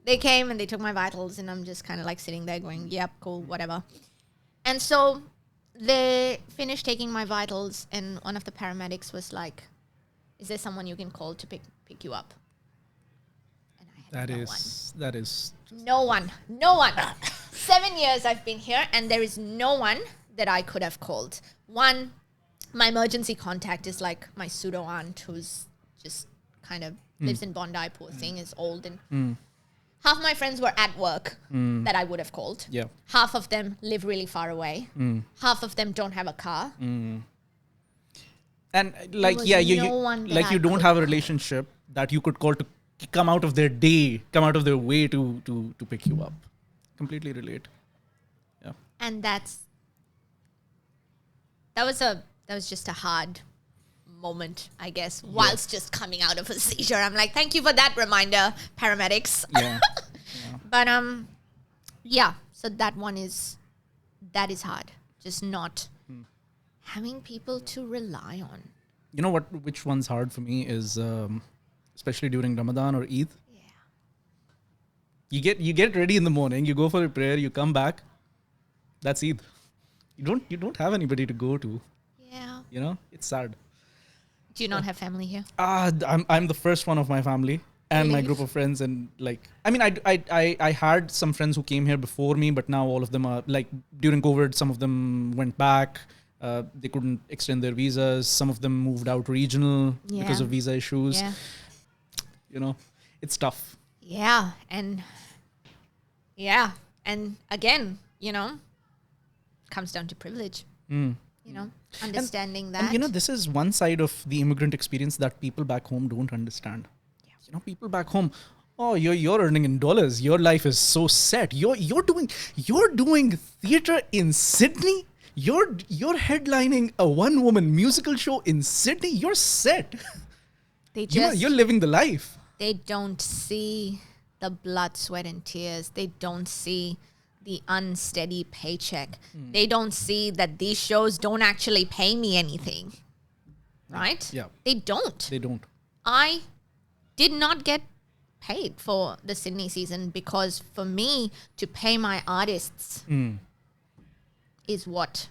they came and they took my vitals and I'm just kind of like sitting there going, yep, cool, whatever. And so they finished taking my vitals and one of the paramedics was like, is there someone you can call to pick you up? And I had That is. No one. 7 years I've been here and there is no one that I could have called. One, my emergency contact is like my pseudo aunt who's just kind of lives in Bondi, poor thing, is old. And half my friends were at work that I would have called. Yeah. Half of them live really far away. Half of them don't have a car. And like, you don't have a relationship that you could call to come out of their way to pick you up. Completely relate. Yeah. And that was just a hard moment, I guess, whilst just coming out of a seizure. I'm like, thank you for that reminder, paramedics. Yeah. But so that is hard. Just not having people to rely on. You know which one's hard for me is, especially during Ramadan or Eid. Yeah. You get ready in the morning, you go for a prayer, you come back. That's Eid. You don't have anybody to go to. Yeah. You know, it's sad. Do you not have family here? I'm the first one of my family and my group of friends, and like, I mean, I had some friends who came here before me, but now all of them are like, during COVID, some of them went back. They couldn't extend their visas. Some of them moved out regional because of visa issues. Yeah. You know, it's tough. Yeah. And again, you know, comes down to privilege. You know, understanding that. And you know, this is one side of the immigrant experience that people back home don't understand. Yeah. You know, people back home, oh, you're earning in dollars. Your life is so set. You're doing theater in Sydney. You're headlining a one-woman musical show in Sydney. You're set. You're living the life. They don't see the blood, sweat, and tears. They don't see the unsteady paycheck. They don't see that these shows don't actually pay me anything. Right? Yeah. They don't. They don't. I did not get paid for the Sydney season because for me to pay my artists is what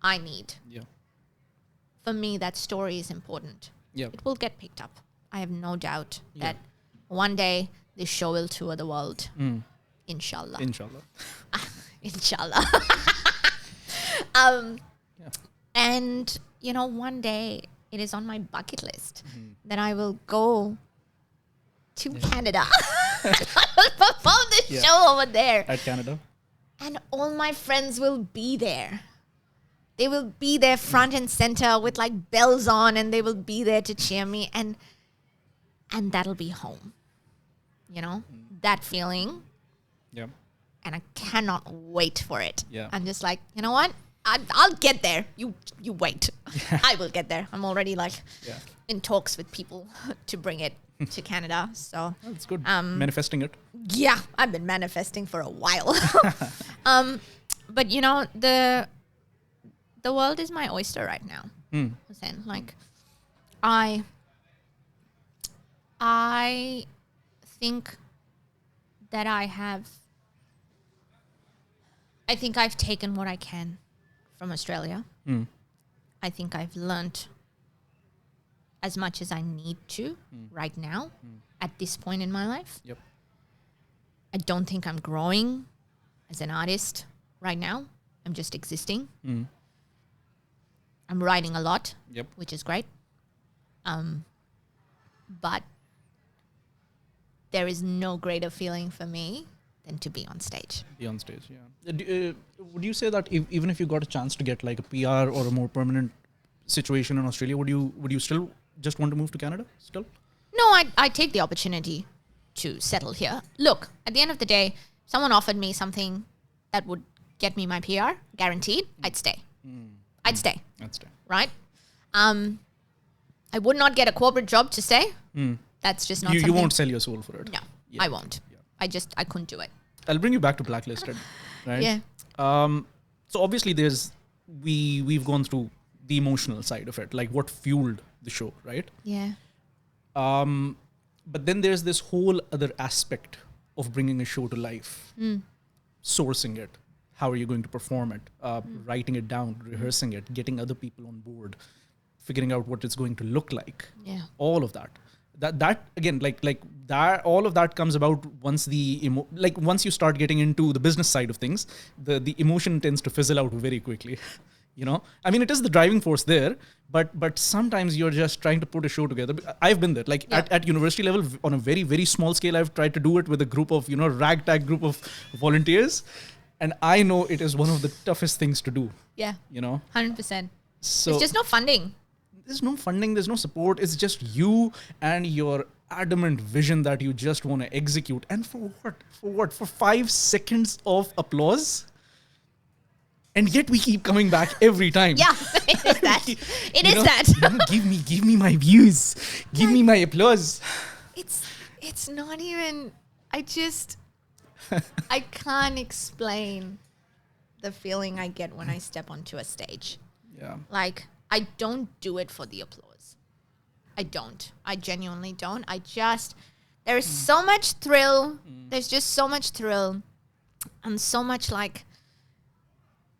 I need. Yeah. For me, that story is important. Yeah. It will get picked up. I have no doubt that one day this show will tour the world. Inshallah. Inshallah. Inshallah. And, you know, one day it is on my bucket list that I will go to Canada. I will perform this show over there. At Canada. And all my friends will be there. They will be there front and center with like bells on, and they will be there to cheer me. And that'll be home. You know, that feeling. Yeah. And I cannot wait for it. Yeah. I'm just like, you know what? I'll get there. You wait. I will get there. I'm already like in talks with people to bring it to Canada. So that's good. Manifesting it. Yeah, I've been manifesting for a while. But you know, the world is my oyster right now. Hussein. Like I think that I think I've taken what I can from Australia. I think I've learnt as much as I need to right now at this point in my life. Yep. I don't think I'm growing as an artist right now. I'm just existing. I'm writing a lot, which is great. But there is no greater feeling for me than to be on stage. Be on stage, yeah. Would you say that even if you got a chance to get like a PR or a more permanent situation in Australia, would you still just want to move to Canada still? No, I take the opportunity to settle here. Look, at the end of the day, someone offered me something that would get me my PR, guaranteed, I'd stay. I'd stay. Right? I would not get a corporate job to stay. That's just not something. You won't sell your soul for it. No, I won't. Yeah. I couldn't do it. I'll bring you back to Blacklisted, right? Yeah. So obviously we've gone through the emotional side of it, like what fueled the show, right? Yeah. But then there's this whole other aspect of bringing a show to life. Sourcing it. How are you going to perform it? Writing it down, rehearsing it, getting other people on board, figuring out what it's going to look like. Yeah. All of that. That again, like that, all of that comes about once once you start getting into the business side of things, the emotion tends to fizzle out very quickly. You know, I mean, it is the driving force there, but sometimes you're just trying to put a show together. I've been there, like at university level, on a very, very small scale. I've tried to do it with a group of, ragtag group of volunteers. And I know it is one of the toughest things to do. Yeah. 100%. So it's just no funding. There's no funding. There's no support. It's just you and your adamant vision that you just want to execute. And for what? For 5 seconds of applause? And yet we keep coming back every time. Yeah, it is that. It is that. Give me my views. Give me my applause. It's not even, I can't explain the feeling I get when I step onto a stage. Yeah. Like, I don't do it for the applause. I don't. I genuinely don't. There is so much thrill. There's just so much thrill and so much like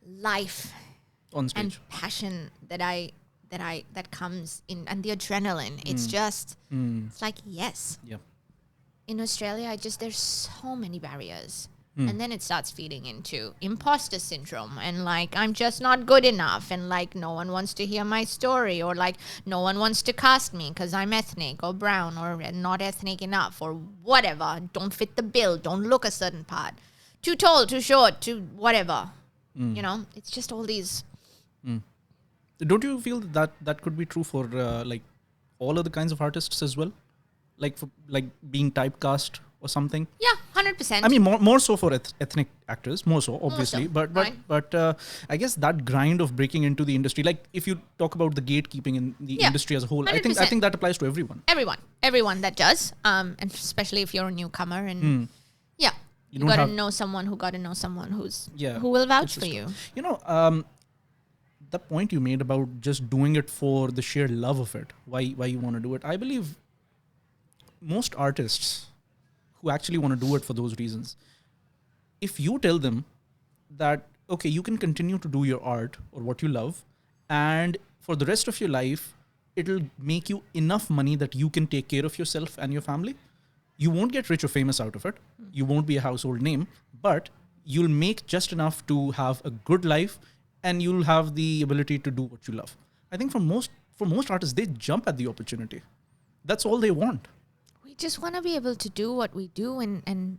life On stage. and passion that comes in, and the adrenaline. It's just, it's like, yes. Yeah. In Australia, there's so many barriers. And then it starts feeding into imposter syndrome and like, I'm just not good enough. And like, no one wants to hear my story, or like, no one wants to cast me because I'm ethnic or brown or not ethnic enough or whatever. Don't fit the bill. Don't look a certain part. Too tall, too short, too whatever. You know, it's just all these. Don't you feel that could be true for like all of the kinds of artists as well? Like for like being typecast or something? Yeah, 100%. I mean, more so for ethnic actors, more so, obviously. More so, but I guess that grind of breaking into the industry, like if you talk about the gatekeeping in the industry as a whole, 100%. I think that applies to everyone. Everyone that does, and especially if you're a newcomer, and you got to know someone who got to know someone who will vouch for you. You know, the point you made about just doing it for the sheer love of it, why you want to do it, I believe most artists who actually want to do it for those reasons, if you tell them that, okay, you can continue to do your art or what you love, and for the rest of your life, it'll make you enough money that you can take care of yourself and your family. You won't get rich or famous out of it. You won't be a household name, but you'll make just enough to have a good life, and you'll have the ability to do what you love. I think for most artists, they jump at the opportunity. That's all they want. We just want to be able to do what we do and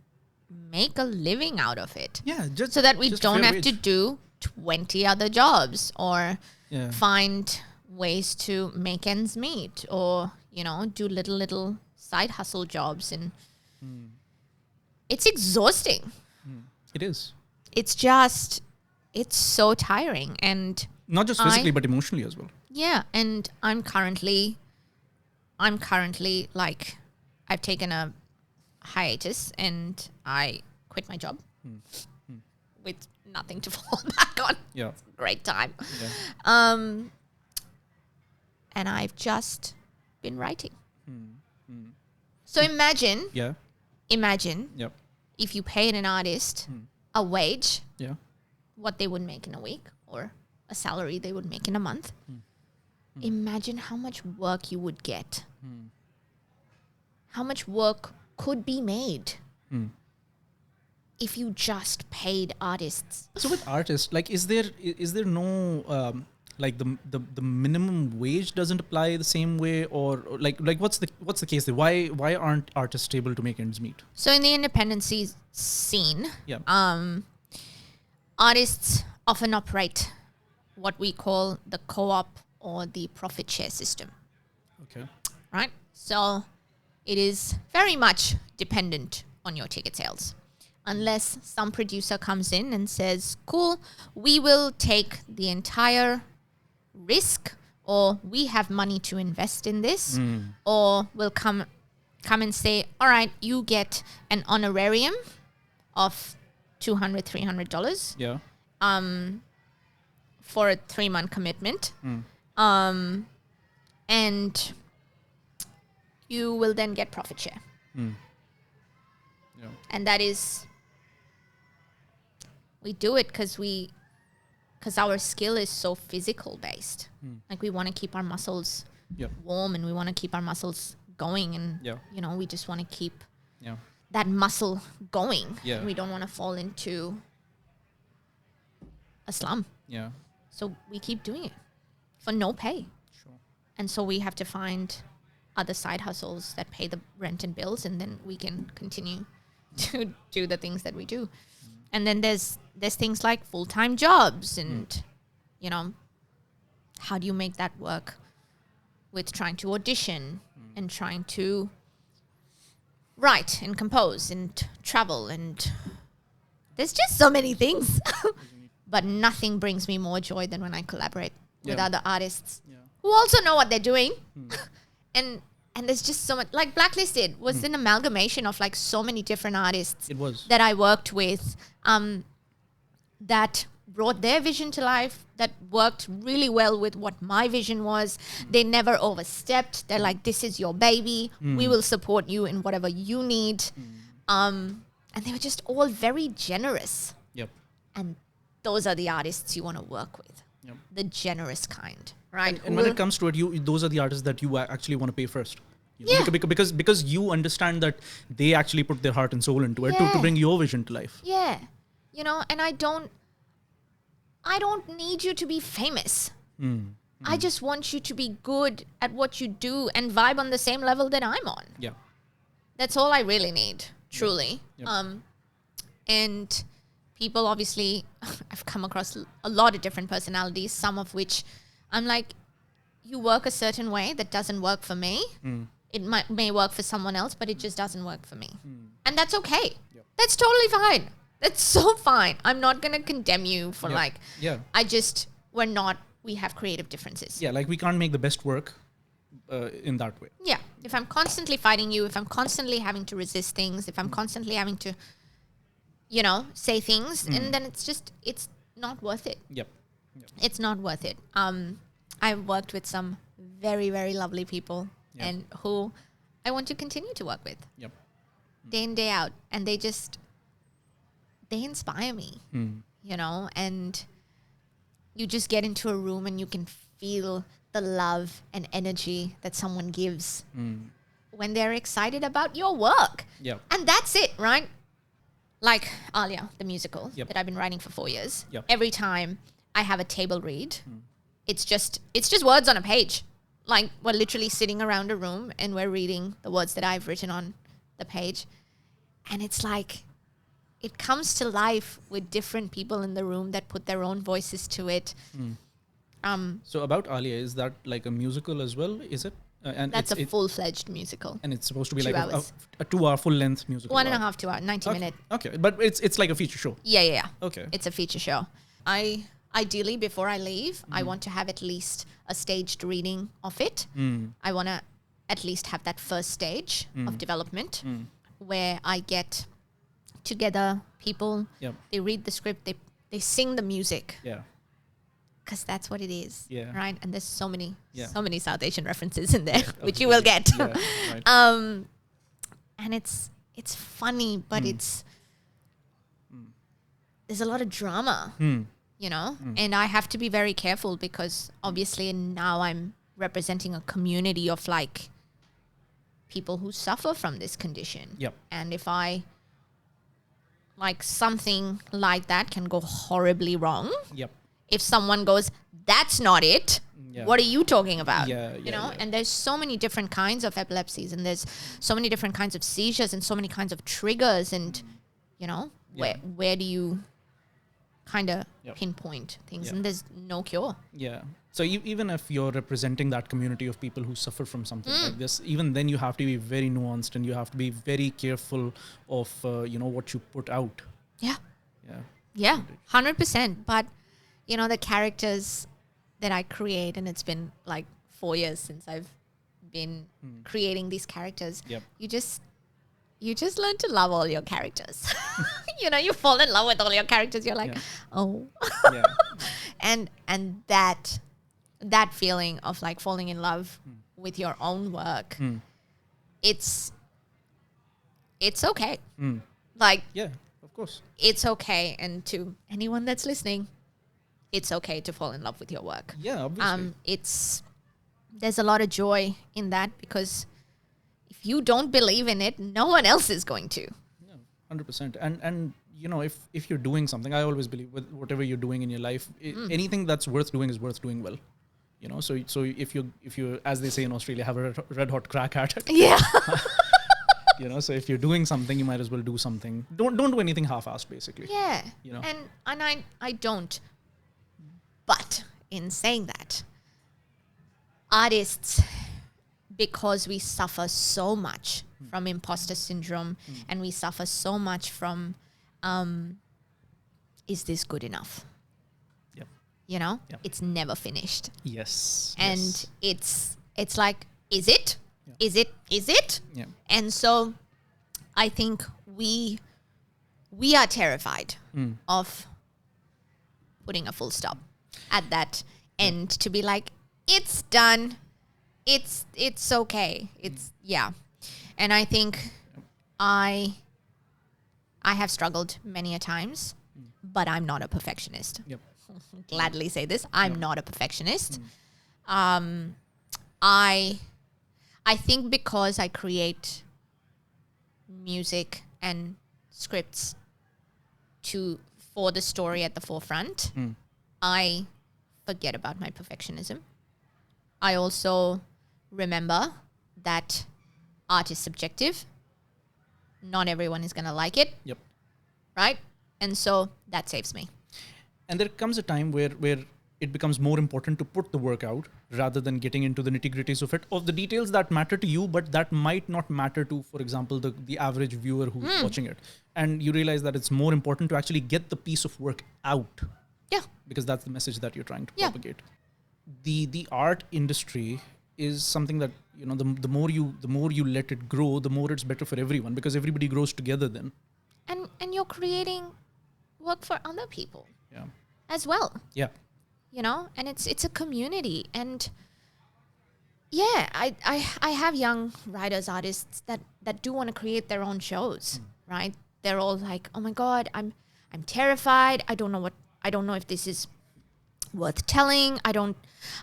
make a living out of it. Yeah, so that we don't have to do 20 other jobs or find ways to make ends meet, or, you know, do little side hustle jobs. And it's exhausting. It is. It's so tiring, and not just physically but emotionally as well. Yeah, and I'm currently like, I've taken a hiatus and I quit my job with nothing to fall back on. Yeah. Great time. Yeah. And I've just been writing. So imagine Yep. if you paid an artist a wage, what they would make in a week, or a salary they would make in a month. Imagine how much work you would get. How much work could be made if you just paid artists. So with artists, like, is there no like the minimum wage doesn't apply the same way, or like what's the case there? Why aren't artists able to make ends meet? So in the independent scene, artists often operate what we call the co-op or the profit share system. Okay. Right? So it is very much dependent on your ticket sales. Unless some producer comes in and says, cool, we will take the entire risk, or we have money to invest in this, or we'll come and say, all right, you get an honorarium of $200, $300. Yeah. For a 3-month commitment. And you will then get profit share. Yeah. And that is, we do it because our skill is so physical based. Like, we want to keep our muscles warm, and we want to keep our muscles going, and you know, we just want to keep that muscle going. Yeah. We don't want to fall into a slum. Yeah. So we keep doing it for no pay. Sure. And so we have to find other side hustles that pay the rent and bills, and then we can continue to do the things that we do. And then there's things like full-time jobs, and you know, how do you make that work with trying to audition and trying to write and compose and travel, and there's just so many things. but nothing brings me more joy than when I collaborate with other artists who also know what they're doing. and there's just so much, like Blacklisted was an amalgamation of like so many different artists It was. that I worked with, that brought their vision to life, that worked really well with what my vision was. They never overstepped. They're like, this is your baby. We will support you in whatever you need. And they were just all very generous. Yep. And those are the artists you want to work with. Yep. The generous kind, right? And when it comes to it, those are the artists that you actually want to pay first. You know? Because you understand that they actually put their heart and soul into it to bring your vision to life. Yeah. You know, and I don't need you to be famous. I just want you to be good at what you do and vibe on the same level that I'm on. Yeah. That's all I really need, truly. Yep. And people, obviously, I've come across a lot of different personalities, some of which I'm like, you work a certain way that doesn't work for me. It may work for someone else, but it just doesn't work for me. And that's okay. Yep. That's totally fine. That's so fine. I'm not going to condemn you for we have creative differences. Yeah, like we can't make the best work in that way. Yeah. If I'm constantly fighting you, if I'm constantly having to resist things, if I'm constantly having to, say things, and then it's not worth it. Yep. It's not worth it. I've worked with some very, very lovely people and who I want to continue to work with. Yep. Day in, day out. And they inspire me, and you just get into a room and you can feel the love and energy that someone gives when they're excited about your work. Yep. And that's it, right? Like Alia, the musical that I've been writing for 4 years. Yep. Every time I have a table read, it's just words on a page. Like we're literally sitting around a room and we're reading the words that I've written on the page. And it's like, it comes to life with different people in the room that put their own voices to it. So about Alia, is that like a musical as well? Is it? And that's a full-fledged musical. And it's supposed to be 2 like hours. a 2-hour full-length musical. 1.5 2 hour, 90 minute. Okay, but it's like a feature show. Yeah. Okay. It's a feature show. Ideally, before I leave, I want to have at least a staged reading of it. I want to at least have that first stage of development where I get together people, they read the script, they sing the music. Yeah. Because that's what it is. Yeah. Right? And there's so many South Asian references in there, which you will get. Yeah, right. And it's funny, but there's a lot of drama, and I have to be very careful because obviously now I'm representing a community of like people who suffer from this condition. Yep. And if something like that can go horribly wrong. Yep. If someone goes, that's not it. Yeah. What are you talking about? Yeah. And there's so many different kinds of epilepsies and there's so many different kinds of seizures and so many kinds of triggers and, where do you kind of pinpoint things? And there's no cure. Yeah. So even if you're representing that community of people who suffer from something like this, even then you have to be very nuanced and you have to be very careful of, what you put out. Yeah. Yeah. Yeah, 100%. But, the characters that I create, and it's been like 4 years since I've been creating these characters, you just learn to love all your characters. You fall in love with all your characters. You're like, oh. Yeah. And that feeling of like falling in love with your own work, it's okay. Like, yeah, of course. It's okay. And to anyone that's listening, it's okay to fall in love with your work. Yeah, obviously. There's a lot of joy in that because if you don't believe in it, no one else is going to. Yeah, 100%. And if you're doing something, I always believe with whatever you're doing in your life, anything that's worth doing is worth doing well. So if you, as they say in Australia, have a red hot crack at it. Yeah. So if you're doing something, you might as well do something. Don't do anything half-assed, basically. Yeah. And I don't. But in saying that, artists, because we suffer so much from imposter syndrome and we suffer so much from, is this good enough? You know, Yep. it's never finished. Yes. And yes. it's like, is it? Yeah. Is it? Yeah. And so I think we are terrified of putting a full stop at that end to be like, it's done. It's okay. It's And I think I have struggled many a times, but I'm not a perfectionist. Yep. Gladly say this. I'm not a perfectionist. I think because I create music and scripts for the story at the forefront, I forget about my perfectionism. I also remember that art is subjective. Not everyone is going to like it. Yep. Right? And so that saves me. And there comes a time where it becomes more important to put the work out rather than getting into the nitty-gritties of the details that matter to you, but that might not matter to, for example, the average viewer who's watching it. And you realize that it's more important to actually get the piece of work out. Yeah. Because that's the message that you're trying to Yeah. propagate. The art industry is something that, you know, the more you let it grow, the more it's better for everyone, because everybody grows together then. And you're creating work for other people Yeah. as well. Yeah. You know, and it's a community. And yeah, I have young writers, artists that do want to create their own shows, right? They're all like, oh my God, I'm terrified. I don't know if this is worth telling. I don't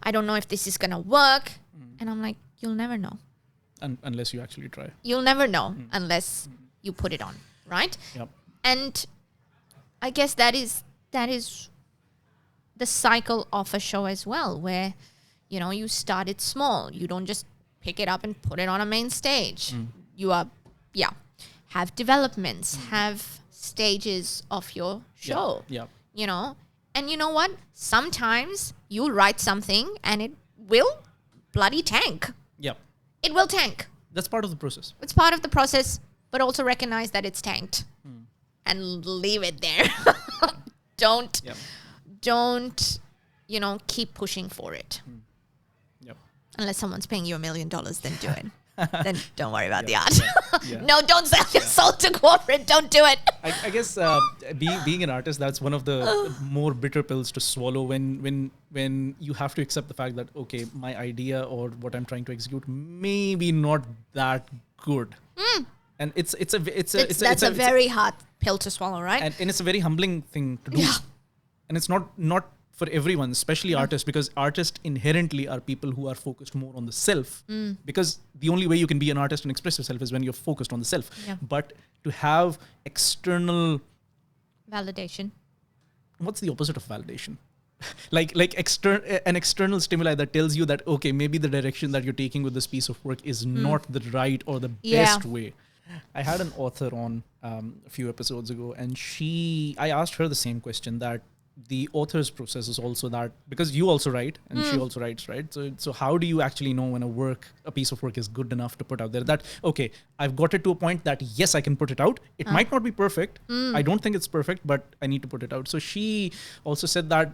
know if this is gonna work. And I'm like, you'll never know. Unless you actually try. You'll never know unless you put it on, right? Yep. And I guess that is the cycle of a show as well, where, you know, you start it small. You don't just pick it up and put it on a main stage. You have developments, have stages of your show. Yeah. You know, and you know what? Sometimes you'll write something and it will bloody tank. Yeah. It will tank. That's part of the process. It's part of the process, but also recognize that it's tanked and leave it there. Don't, you know, keep pushing for it. Yep. Unless someone's paying you $1 million, then do it. Then don't worry about the art. Yeah. No, don't sell your soul to corporate. Don't do it. I guess being an artist, that's one of the more bitter pills to swallow when you have to accept the fact that, okay, my idea or what I'm trying to execute maybe not that good. And it's a very hard pill to swallow, right? And it's a very humbling thing to do. Yeah. And it's not for everyone, especially artists, because artists inherently are people who are focused more on the self. Because the only way you can be an artist and express yourself is when you're focused on the self. Yeah. But to have external... Validation. What's the opposite of validation? like an external stimuli that tells you that, okay, maybe the direction that you're taking with this piece of work is not the right or the best way. I had an author on a few episodes ago, and I asked her the same question, that the author's process is also that, because you also write and she also writes, right? So how do you actually know when a piece of work is good enough to put out there? That, okay, I've got it to a point that, yes, I can put it out. It might not be perfect. I don't think it's perfect, but I need to put it out. So she also said that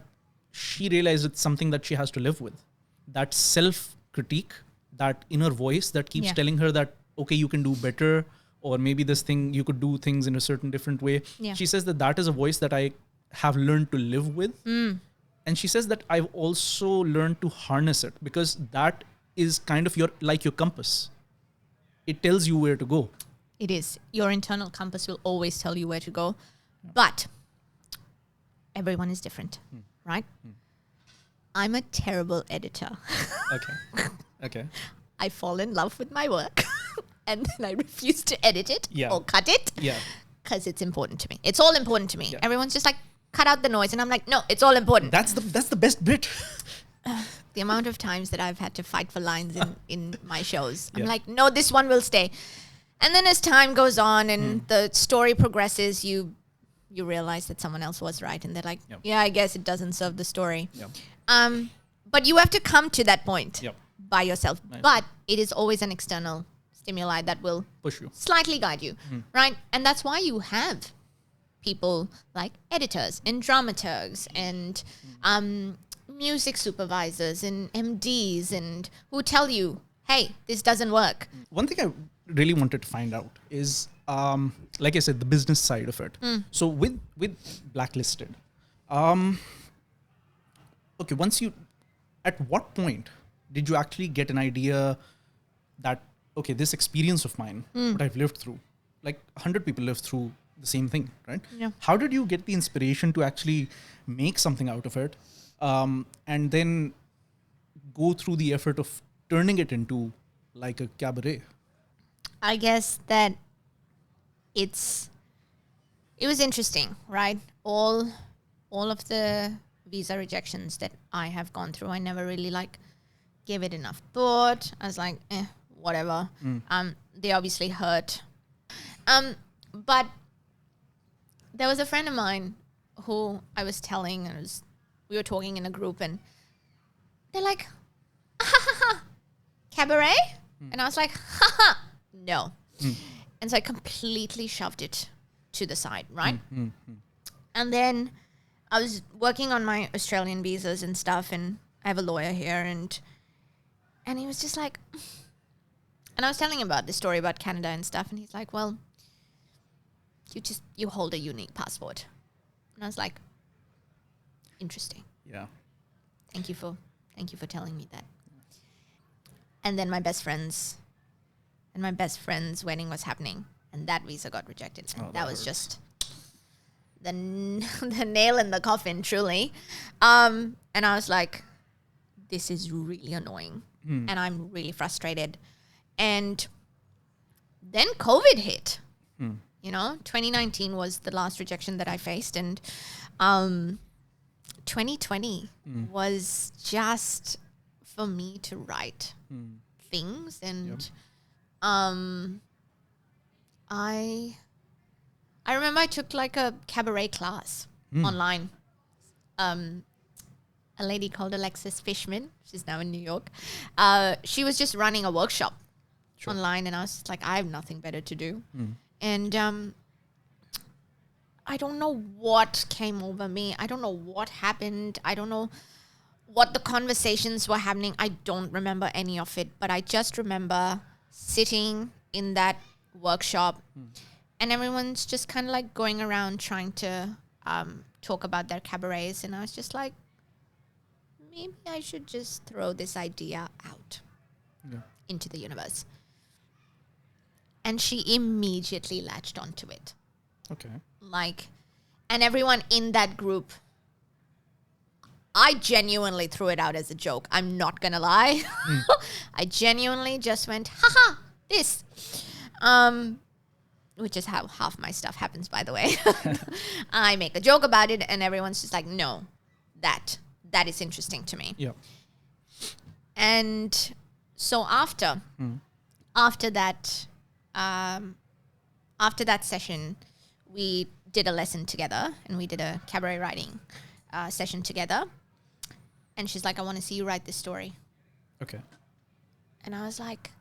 she realized it's something that she has to live with. That self-critique, that inner voice that keeps telling her that, okay, you can do better, or maybe this thing, you could do things in a certain different way. Yeah. She says that is a voice that I have learned to live with. And she says that I've also learned to harness it, because that is kind of your compass. It tells you where to go. It is. Your internal compass will always tell you where to go. But everyone is different, right? I'm a terrible editor. Okay. I fall in love with my work and then I refuse to edit it or cut it because it's important to me. It's all important to me. Yeah. Everyone's just like, cut out the noise. And I'm like, no, it's all important. That's the best bit. The amount of times that I've had to fight for lines in my shows. I'm like, no, this one will stay. And then as time goes on and the story progresses, you realize that someone else was right. And they're like, yeah, I guess it doesn't serve the story. But you have to come to that point by yourself. Nice. But it is always an external stimuli that will push you, slightly guide you, right? And that's why you have people like editors and dramaturgs and music supervisors and MDs and who tell you, hey, this doesn't work. One thing I really wanted to find out is, like I said, the business side of it. So with Blacklisted, okay, at what point did you actually get an idea that, okay, this experience of mine, what I've lived through, like 100 people live through the same thing, right? Yeah. How did you get the inspiration to actually make something out of it, and then go through the effort of turning it into like a cabaret? I guess that it was interesting, right? All of the visa rejections that I have gone through, I never really gave it enough thought. I was like, whatever. They obviously hurt. But there was a friend of mine who I was telling, and we were talking in a group, and they're like, cabaret? And I was like, no. And so I completely shoved it to the side, right? And then I was working on my Australian visas and stuff, and I have a lawyer here, and he was just like, and I was telling him about the story about Canada and stuff, and he's like, well, you hold a unique passport. And I was like, interesting. Yeah. Thank you for telling me that. And then my best friend's wedding was happening, and that visa got rejected. And that was just the nail in the coffin, truly. And I was like, this is really annoying, and I'm really frustrated. And then COVID hit. 2019 was the last rejection that I faced, and 2020 was just for me to write things, and I remember I took a cabaret class online. A lady called Alexis Fishman, she's now in New York. She was just running a workshop online, and I was like, I have nothing better to do. And I don't know what came over me. I don't know what happened. I don't know what the conversations were happening. I don't remember any of it, but I just remember sitting in that workshop, and everyone's just kind of going around trying to talk about their cabarets, and I was just like, maybe I should just throw this idea out into the universe. And she immediately latched onto it. Okay. And everyone in that group, I genuinely threw it out as a joke. I'm not going to lie. I genuinely just went, haha, this. Which is how half my stuff happens, by the way. I make a joke about it, and everyone's just like, no, that is interesting to me. Yeah. And so after that session, we did a lesson together, and we did a cabaret writing session together. And she's like, I want to see you write this story. Okay. And I was like,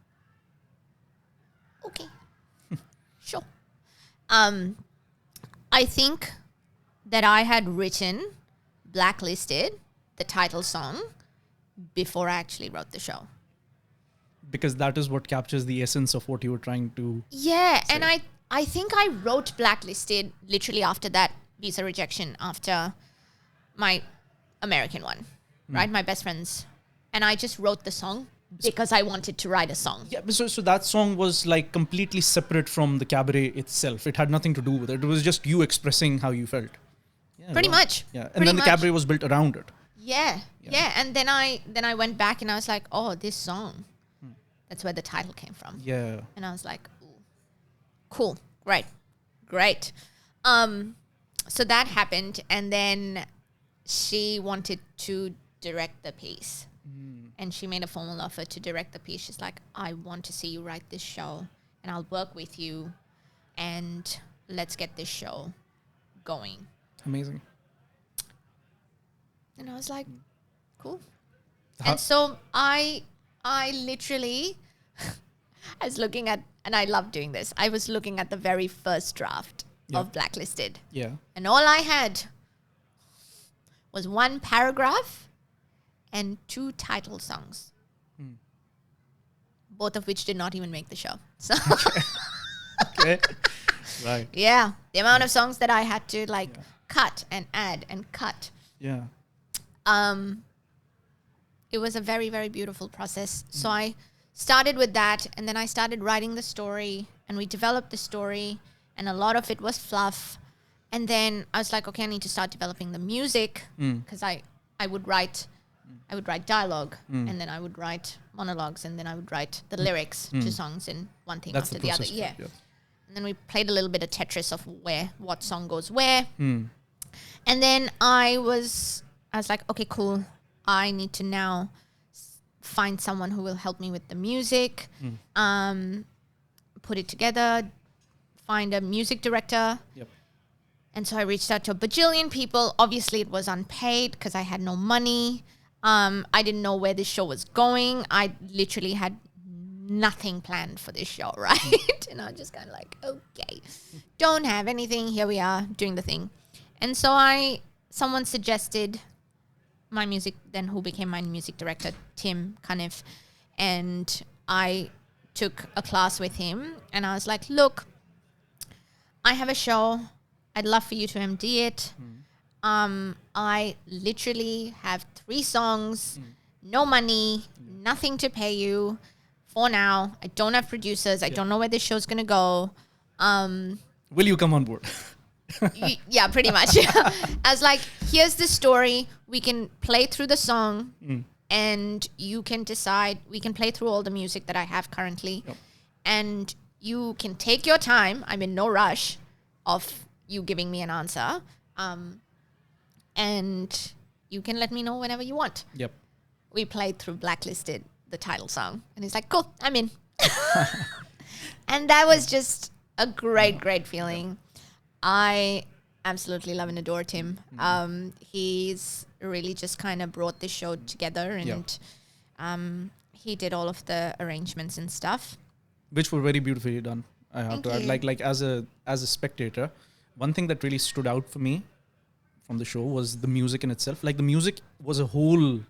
okay, sure. I think that I had written Blacklisted, the title song, before I actually wrote the show. Because that is what captures the essence of what you were trying to say. And I think I wrote Blacklisted literally after that visa rejection, after my American one, right? My best friend's. And I just wrote the song because I wanted to write a song. Yeah, so that song was completely separate from the cabaret itself. It had nothing to do with it. It was just you expressing how you felt. Yeah, Pretty much. Yeah, and then the cabaret was built around it. Yeah. And then I went back, and I was like, oh, this song. That's where the title came from. Yeah. And I was like, ooh, cool, great. So that happened, and then she wanted to direct the piece. And she made a formal offer to direct the piece. She's like, I want to see you write this show, and I'll work with you, and let's get this show going. Amazing. And I was like, cool. And so I literally, I was looking at, and I love doing this, I was looking at the very first draft of Blacklisted. Yeah. And all I had was one paragraph and 2 title songs. Both of which did not even make the show. So Okay. Right. yeah, the amount of songs that I had to cut and add and cut. Yeah. It was a very, very beautiful process. So I started with that, and then I started writing the story, and we developed the story, and a lot of it was fluff. And then I was like, okay, I need to start developing the music, because I would write dialogue, and then I would write monologues, and then I would write the lyrics to songs, and one thing after the other. Yeah. And then we played a little bit of Tetris of what song goes where. And then I was like, okay, cool. I need to now find someone who will help me with the music, put it together, find a music director. Yep. And so I reached out to a bajillion people. Obviously, it was unpaid because I had no money. I didn't know where this show was going. I literally had nothing planned for this show, right? And I was just kind of like, okay, don't have anything. Here we are doing the thing. And so someone suggested my music, then who became my music director, Tim Cunniff. And I took a class with him, and I was like, look, I have a show. I'd love for you to MD it. I literally have 3 songs, no money, nothing to pay you for now. I don't have producers. I don't know where this show's going to go. Will you come on board? Yeah, pretty much. I was like, here's the story. We can play through the song and you can decide. We can play through all the music that I have currently. Yep. And you can take your time. I'm in no rush of you giving me an answer. And you can let me know whenever you want. Yep. We played through Blacklisted, the title song. And he's like, cool, I'm in. And that was just a great feeling. I absolutely love and adore Tim. He's really just kind of brought this show together, and he did all of the arrangements and stuff, which were very beautifully done. I have to add, like as a spectator, one thing that really stood out for me from the show was the music in itself. Like the music was a whole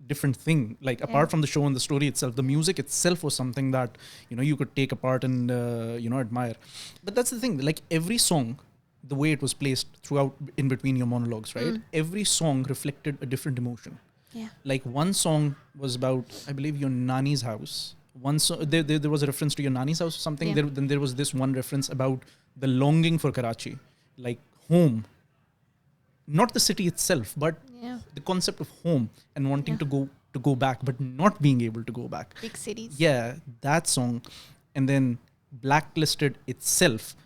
different thing. Like apart from the show and the story itself, the music itself was something that you could take apart and admire. But that's the thing. Like every song, the way it was placed throughout in between your monologues, right? Every song reflected a different emotion. Yeah. Like one song was about, I believe, your nani's house. One song, there was a reference to your nani's house or something. Yeah. Then there was this one reference about the longing for Karachi, like home. Not the city itself, but the concept of home and wanting to go back, but not being able to go back. Big cities. Yeah, that song. And then Blacklisted itself,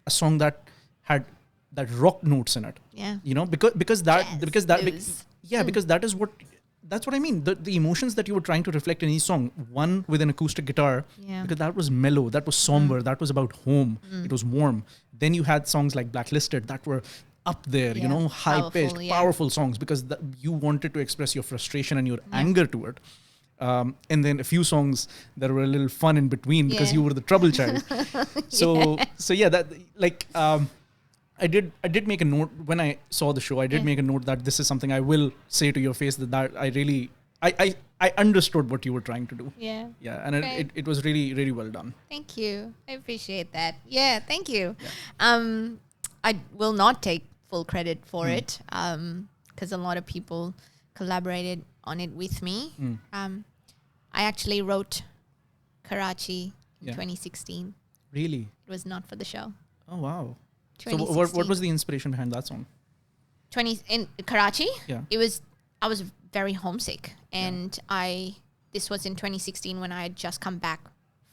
a song that had that rock notes in it. Yeah. Because that's what I mean. The emotions that you were trying to reflect in each song, one with an acoustic guitar, because that was mellow, that was somber, that was about home, it was warm. Then you had songs like Blacklisted that were up there, high-pitched, powerful songs, because you wanted to express your frustration and your anger to it. And then a few songs that were a little fun in between because you were the trouble child. So that like I did make a note when I saw the show. I did make a note that this is something I will say to your face that I really I understood what you were trying to do. Yeah. Yeah, and it was really, really well done. Thank you. I appreciate that. Yeah, thank you. Yeah. I will not take full credit for it because a lot of people collaborated on it with me. I actually wrote Karachi in 2016. Really? It was not for the show. Oh, wow. So what was the inspiration behind that song? In Karachi? Yeah. I was very homesick, and this was in 2016 when I had just come back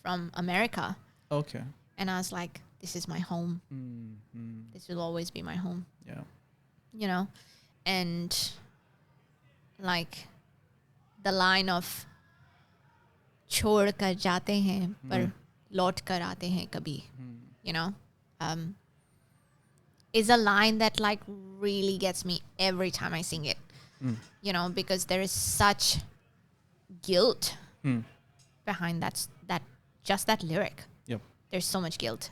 from America. Okay. And I was like, this is my home. This will always be my home. Yeah. And like the line of छोड़ कर जाते हैं पर लौट कर आते हैं कभी, is a line that like really gets me every time I sing it. Because there is such guilt behind that lyric. Yep. There's so much guilt.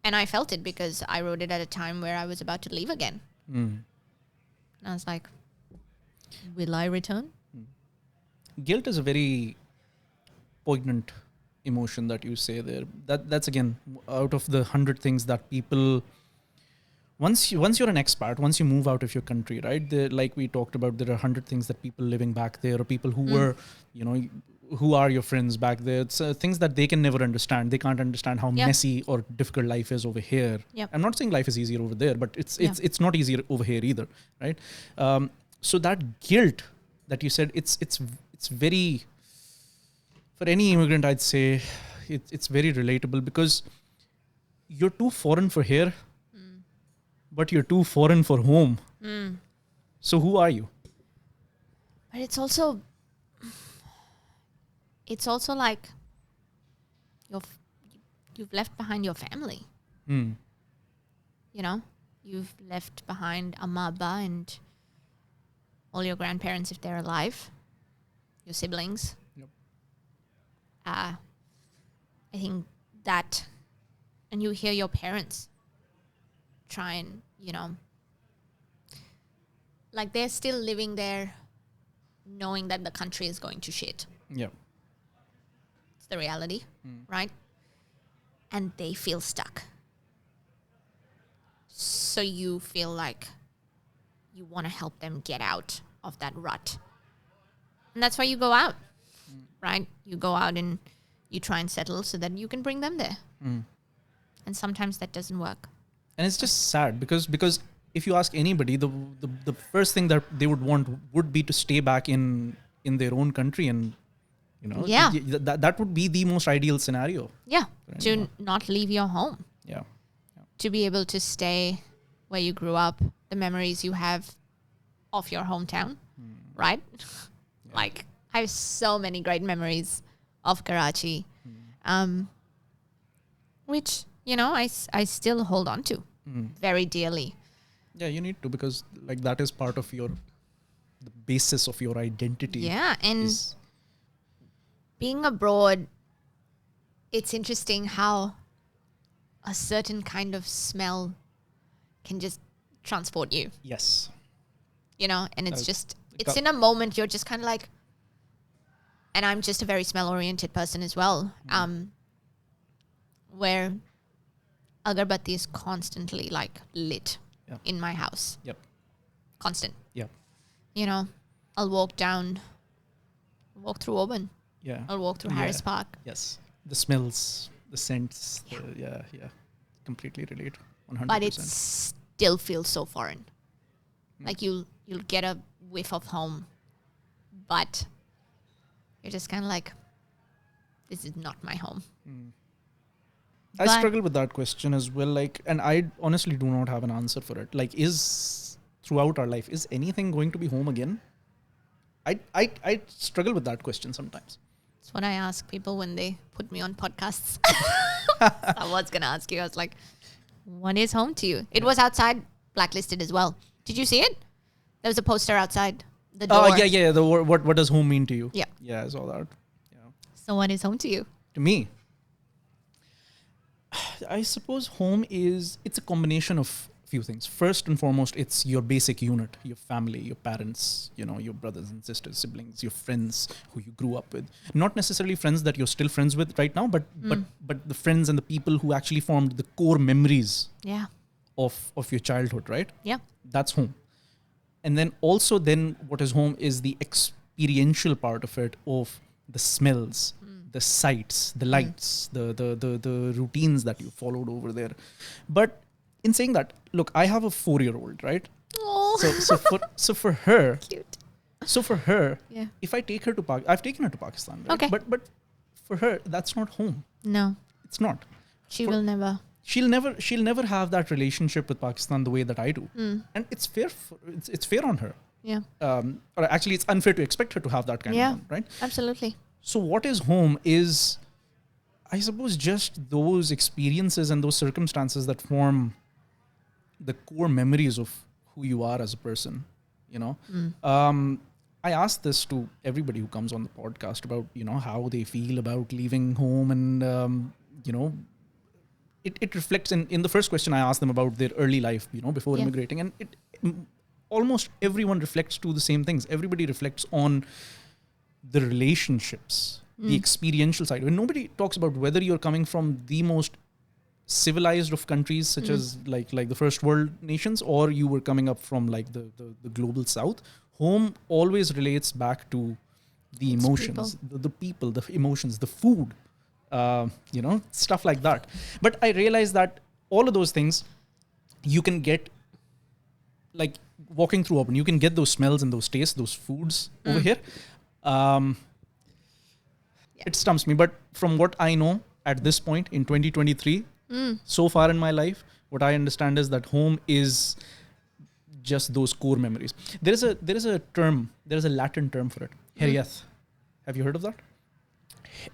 And I felt it because I wrote it at a time where I was about to leave again. And I was like, will I return? Guilt is a very poignant emotion that you say there. That's again out of the 100 things that people. Once you're an expat, once you move out of your country, right? Like we talked about, there are 100 things that people living back there, or people who were, who are your friends back there. It's things that they can never understand. They can't understand how messy or difficult life is over here. Yep. I'm not saying life is easier over there, but it's not easier over here either, right? So that guilt that you said, it's very, for any immigrant, I'd say it's very relatable, because you're too foreign for here, but you're too foreign for home. So who are you? But it's also like you've left behind your family. You know, you've left behind Amma, Abba, and all your grandparents if they're alive, your siblings. Yep. I think that, and you hear your parents try and, like they're still living there knowing that the country is going to shit. Yeah. It's the reality, right? And they feel stuck. So you feel like you want to help them get out of that rut. And that's why you go out, right? You go out and you try and settle so that you can bring them there. And sometimes that doesn't work. And it's just sad because if you ask anybody, the first thing that they would want would be to stay back in their own country, and that would be the most ideal scenario. Yeah, to not leave your home. Yeah. To be able to stay where you grew up, the memories you have of your hometown, right? Yeah. Like I have so many great memories of Karachi, which I still hold on to very dearly. Yeah, you need to, because like that is part of the basis of your identity. Yeah, and being abroad, it's interesting how a certain kind of smell can just transport you. Yes. And it's in a moment you're just kind of like, and I'm just a very smell-oriented person as well, where agarbatti is constantly like lit in my house. Yep. Constant. Yep. I'll walk through Auburn. Yeah. I'll walk through Harris Park. Yes. The smells, the scents. Yeah. Completely relate. 100%. But it still feels so foreign. Like you'll get a whiff of home, but you're just kind of like, this is not my home. I struggle with that question as well. Like, and I honestly do not have an answer for it. Like, throughout our life, is anything going to be home again? I struggle with that question sometimes. It's what I ask people when they put me on podcasts. Someone's going to ask you. I was like, what is home to you? It was outside Blacklisted as well. Did you see it? There was a poster outside the door. Oh, yeah. What does home mean to you? Yeah. Yeah, I saw that. Yeah. So what is home to you? To me, I suppose home it's a combination of few things. First and foremost, it's your basic unit, your family, your parents, your brothers and sisters, siblings, your friends who you grew up with. Not necessarily friends that you're still friends with right now, but the friends and the people who actually formed the core memories of your childhood, right? Yeah. That's home. And then also what is home is the experiential part of it, of the smells, the sights, the lights, the routines that you followed over there. But in saying that, look, I have a 4-year-old, right? Oh. So for her, cute. So for her, yeah. If I take her to I've taken her to Pakistan, right? Okay. But for her, that's not home. No. It's not. She'll never have that relationship with Pakistan the way that I do. And it's fair. It's fair on her. Yeah. Or actually, it's unfair to expect her to have that kind of one, right? Absolutely. So what is home is, I suppose, just those experiences and those circumstances that form the core memories of who you are as a person, I ask this to everybody who comes on the podcast about, how they feel about leaving home and, it reflects in the first question I asked them about their early life, before Yeah. immigrating, and almost everyone reflects to the same things. Everybody reflects on the relationships, the experiential side. When nobody talks about whether you're coming from the most civilized of countries, such as like the first world nations, or you were coming up from like the global south. Home always relates back to the It's emotions, the people, the emotions, the food, stuff like that. But I realized that all of those things you can get, like walking through Auburn, you can get those smells and those tastes, those foods over here. It stumps me, but from what I know at this point in 2023, so far in my life, what I understand is that home is just those core memories. There is a Latin term for it. Heriath. Have you heard of that?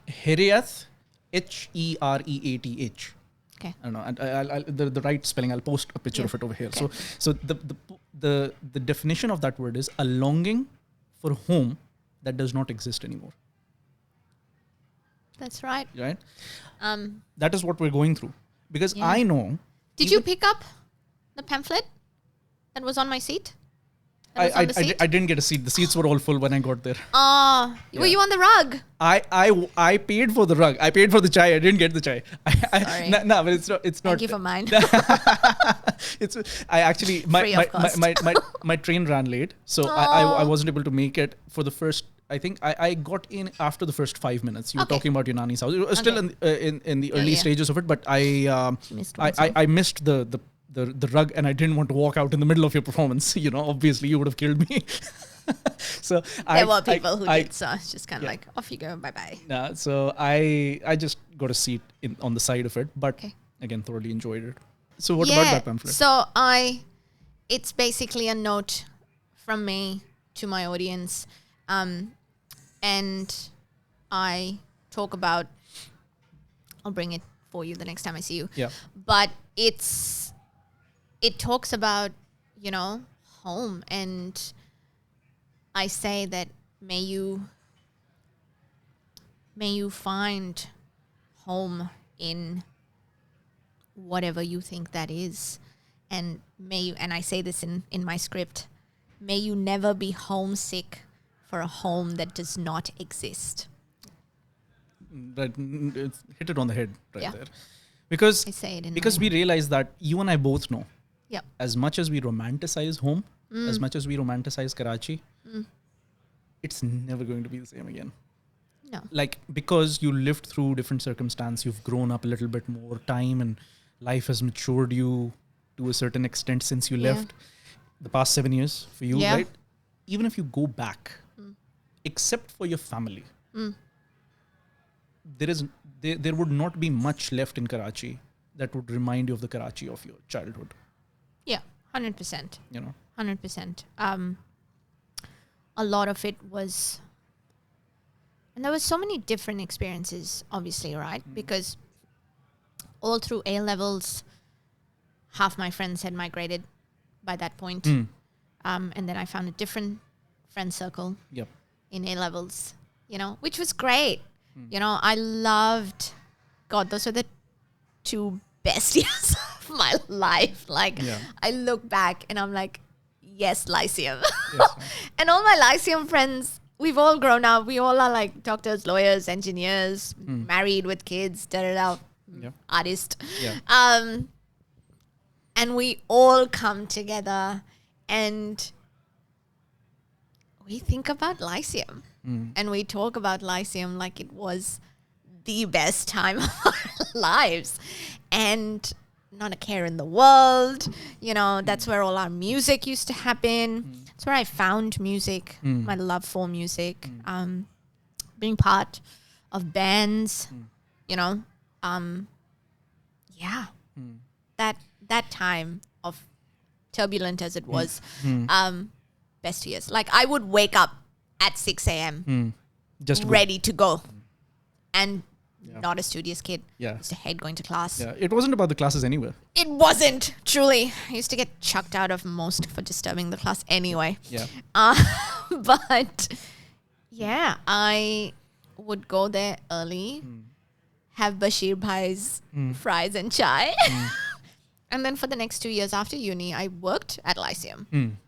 Heriath, Hereath. Okay. I don't know. And I'll the right spelling. I'll post a picture of it over here. Okay. So the definition of that word is a longing for home that does not exist anymore. That's right. Right. Um, That is what we're going through, because Yeah. I know. did you pick up the pamphlet that was on my seat? That was on the seat? I didn't get a seat. The seats were all full when I got there. Were you on the rug? I paid for the rug. I paid for the chai. I didn't get the chai. Sorry. No, but it's not. Thank you for mine. It's I actually Free of cost. my train ran late, so I wasn't able to make it for the first. I think I got in after the first 5 minutes. You were Okay. talking about your nanny's house. It was still in the early yeah. stages of it, but I Missed one song. I missed the rug, and I didn't want to walk out in the middle of your performance. Obviously you would have killed me. So There were people who did, so it's just kind of like, off you go, bye-bye. Nah, so I just got a seat on the side of it, but Okay. again, thoroughly enjoyed it. So what about that pamphlet? So it's basically a note from me to my audience. And I talk about, I'll bring it for you the next time I see you. Yeah. But it talks about, home. And I say that may you find home in whatever you think that is. And and I say this in my script, may you never be homesick for a home that does not exist. It's hit it on the head right there. I Because say it in we realize that you and I both know, Yep. as much as we romanticize home, as much as we romanticize Karachi, it's never going to be the same again. No. Like, because you lived through different circumstances, you've grown up a little bit more time, and life has matured you to a certain extent since you Yeah. left. The past 7 years for you, Yeah. right? Even if you go back, except for your family, there would not be much left in Karachi that would remind you of the Karachi of your childhood. Yeah, 100%. 100%. A lot of it was, and there was so many different experiences, obviously, right? Because all through A levels, half my friends had migrated by that point. And then I found a different friend circle Yep. in A levels, which was great. I loved, God, those were the 2 best years of my life. Like, Yeah. I look back and I'm like, yes, Lyceum. Yes. And all my Lyceum friends, we've all grown up. We all are like doctors, lawyers, engineers, married with kids, Yep. artist. Yeah. And we all come together and we think about Lyceum. And we talk about Lyceum like it was the best time of our lives. And not a care in the world. That's where all our music used to happen. That's where I found music, my love for music. Being part of bands, yeah. That time of turbulent as it was, best years. Like, I would wake up at 6 a.m. Just to go. ready to go. And not a studious kid. Yeah. Just a head going to class. Yeah. It wasn't about the classes anywhere. It wasn't, truly. I used to get chucked out of most for disturbing the class anyway. Yeah. But yeah, I would go there early, have Bashir Bhai's fries and chai. And then for the next 2 years after uni, I worked at Lyceum.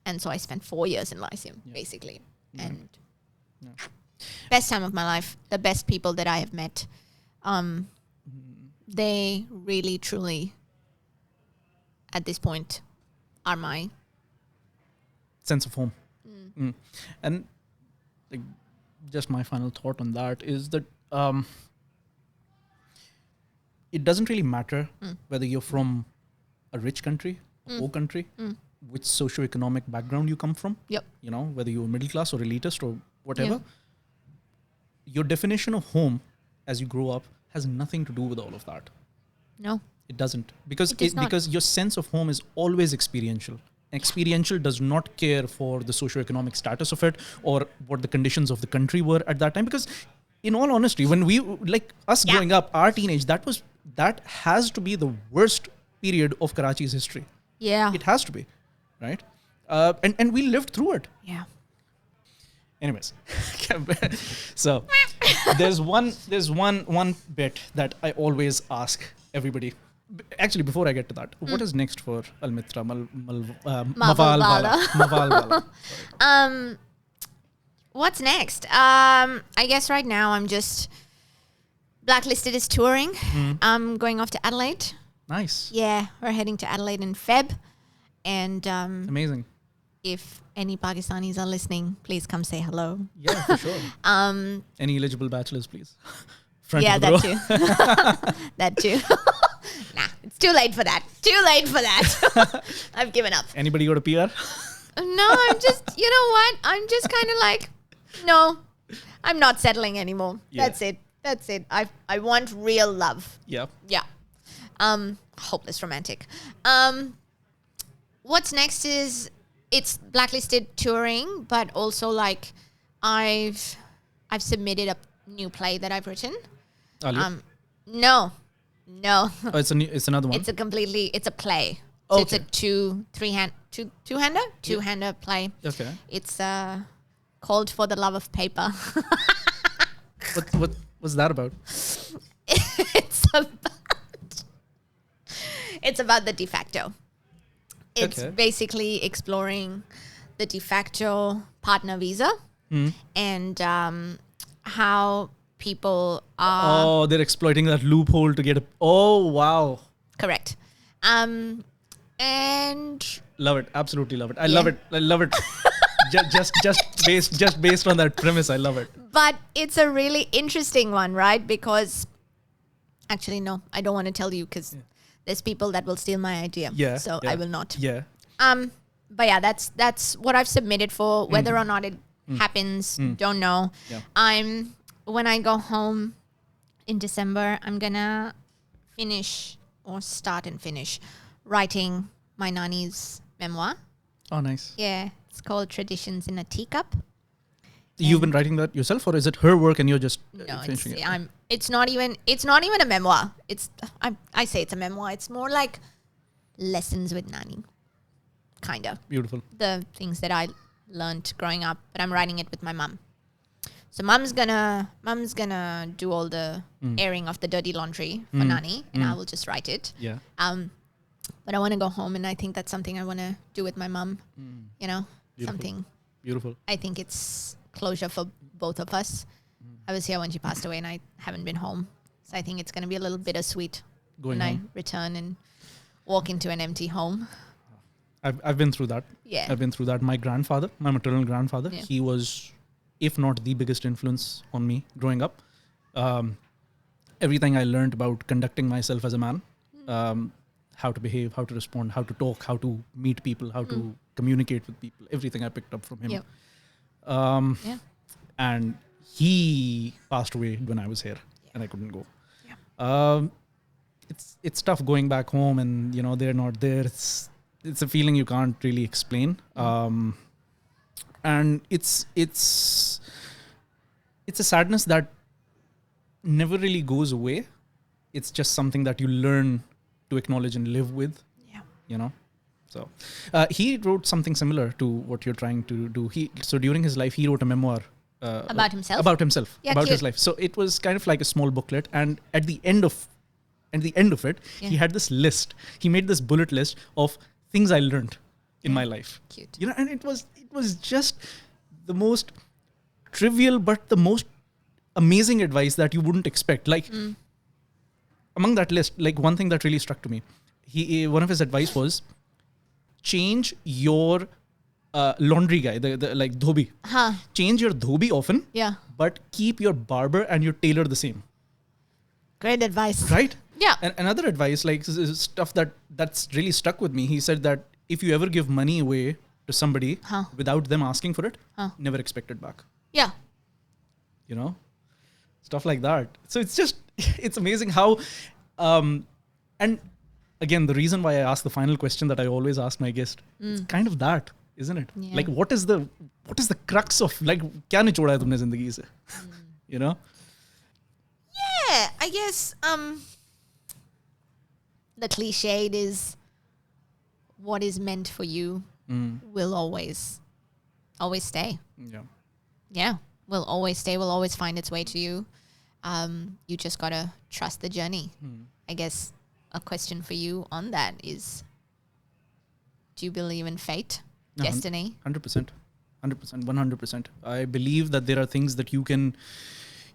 And so I spent 4 years in Lyceum, basically. And best time of my life, the best people that I have met. They really, truly, at this point, are my sense of home. And like, just my final thought on that is that it doesn't really matter whether you're from a rich country, a poor country, which socioeconomic background you come from. Yep. You know, whether you're middle class or elitist or whatever. Your definition of home as you grow up has nothing to do with all of that. No. It doesn't. Because not. because your sense of home is always experiential. Experiential does not care for the socioeconomic status of it or what the conditions of the country were at that time. Because in all honesty, when we, like us growing up, our teenage, that has to be the worst period of Karachi's history. Yeah. It has to be, right? And we lived through it. Yeah. Anyways, so there's one bit that I always ask everybody. Actually, before I get to that, what is next for Almitra Mavalvala? What's next? I guess right now I'm just Blacklisted is touring. I'm going off to Adelaide. Nice. Yeah, we're heading to Adelaide in Feb, and amazing. If any Pakistanis are listening, please come say hello. Yeah, for sure. Any eligible bachelors, please. Yeah, that too. That too. Nah, it's too late for that. I've given up. Anybody got a PR? No, I'm just, you know what? I'm just kind of like, no, I'm not settling anymore. Yeah. That's it. I want real love. Yeah. Yeah. Hopeless romantic. What's next is it's Blacklisted touring, but also like I've submitted a new play that I've written. No. Oh, it's another one. It's a play. So okay. It's a two-hander play. Okay. It's called For the Love of Paper. What's that about? It's about the de facto. It's Okay. basically exploring the de facto partner visa and how people are... Oh, they're exploiting that loophole to get a... Oh, wow. Correct. And... Love it. Absolutely love it. I love it. just based on that premise, I love it. But it's a really interesting one, right? Because... Actually, no, I don't want to tell you because there's people that will steal my idea. Yeah. So I will not. Yeah. But yeah, that's what I've submitted for. Whether or not it happens, don't know. Yeah. When I go home in December, I'm gonna start and finish writing my Nani's memoir. Oh, nice. Yeah, it's called Traditions in a Teacup. You've been writing that yourself, or is it her work and you're just finishing it? It's not even a memoir. I say it's a memoir. It's more like lessons with Nani, kind of. Beautiful. The things that I learned growing up, but I'm writing it with my mum. So mum's gonna do all the airing of the dirty laundry for Nani, and I will just write it. Yeah. But I want to go home, and I think that's something I want to do with my mum. You know, Beautiful. something. Beautiful. I think it's closure for both of us. I was here when she passed away, and I haven't been home, so I think it's going to be a little bittersweet when I return and walk into an empty home. I've been through that. Yeah. I've been through that. My maternal grandfather, he was, if not the biggest influence on me growing up. Everything I learned about conducting myself as a man, how to behave, how to respond, how to talk, how to meet people, how to communicate with people, everything I picked up from him. Yep. And he passed away when I was here and I couldn't go. Yeah. It's tough going back home and, you know, they're not there. It's a feeling you can't really explain. And it's a sadness that never really goes away. It's just something that you learn to acknowledge and live with. Yeah. You know? So he wrote something similar to what you're trying to do. So during his life, he wrote a memoir About himself? About himself, Yeah, about cute. his life. So it was kind of like a small booklet, and at the end of it, Yeah. he had this list. He made this bullet list of things I learned in my life. Cute. You know, and it was just the most trivial but the most amazing advice that you wouldn't expect. Like among that list, like one thing that really struck to me, one of his advice was change your laundry guy, the like dhobi. Huh. Change your dhobi often, Yeah. but keep your barber and your tailor the same. Great advice. Right? Yeah. And another advice, like stuff that's really stuck with me. He said that if you ever give money away to somebody without them asking for it, never expect it back. Yeah. You know, stuff like that. So it's just, it's amazing how, and again, the reason why I ask the final question that I always ask my guest, it's kind of that, isn't it? Yeah. Like, what is the crux of, like, kya nahi choda hai tumne zindagi se? You know? Yeah, I guess the cliched is what is meant for you will always stay. Yeah. Yeah, will always stay, will always find its way to you. You just got to trust the journey. I guess a question for you on that is, do you believe in fate, destiny? 100%. 100%. I believe that there are things that you can,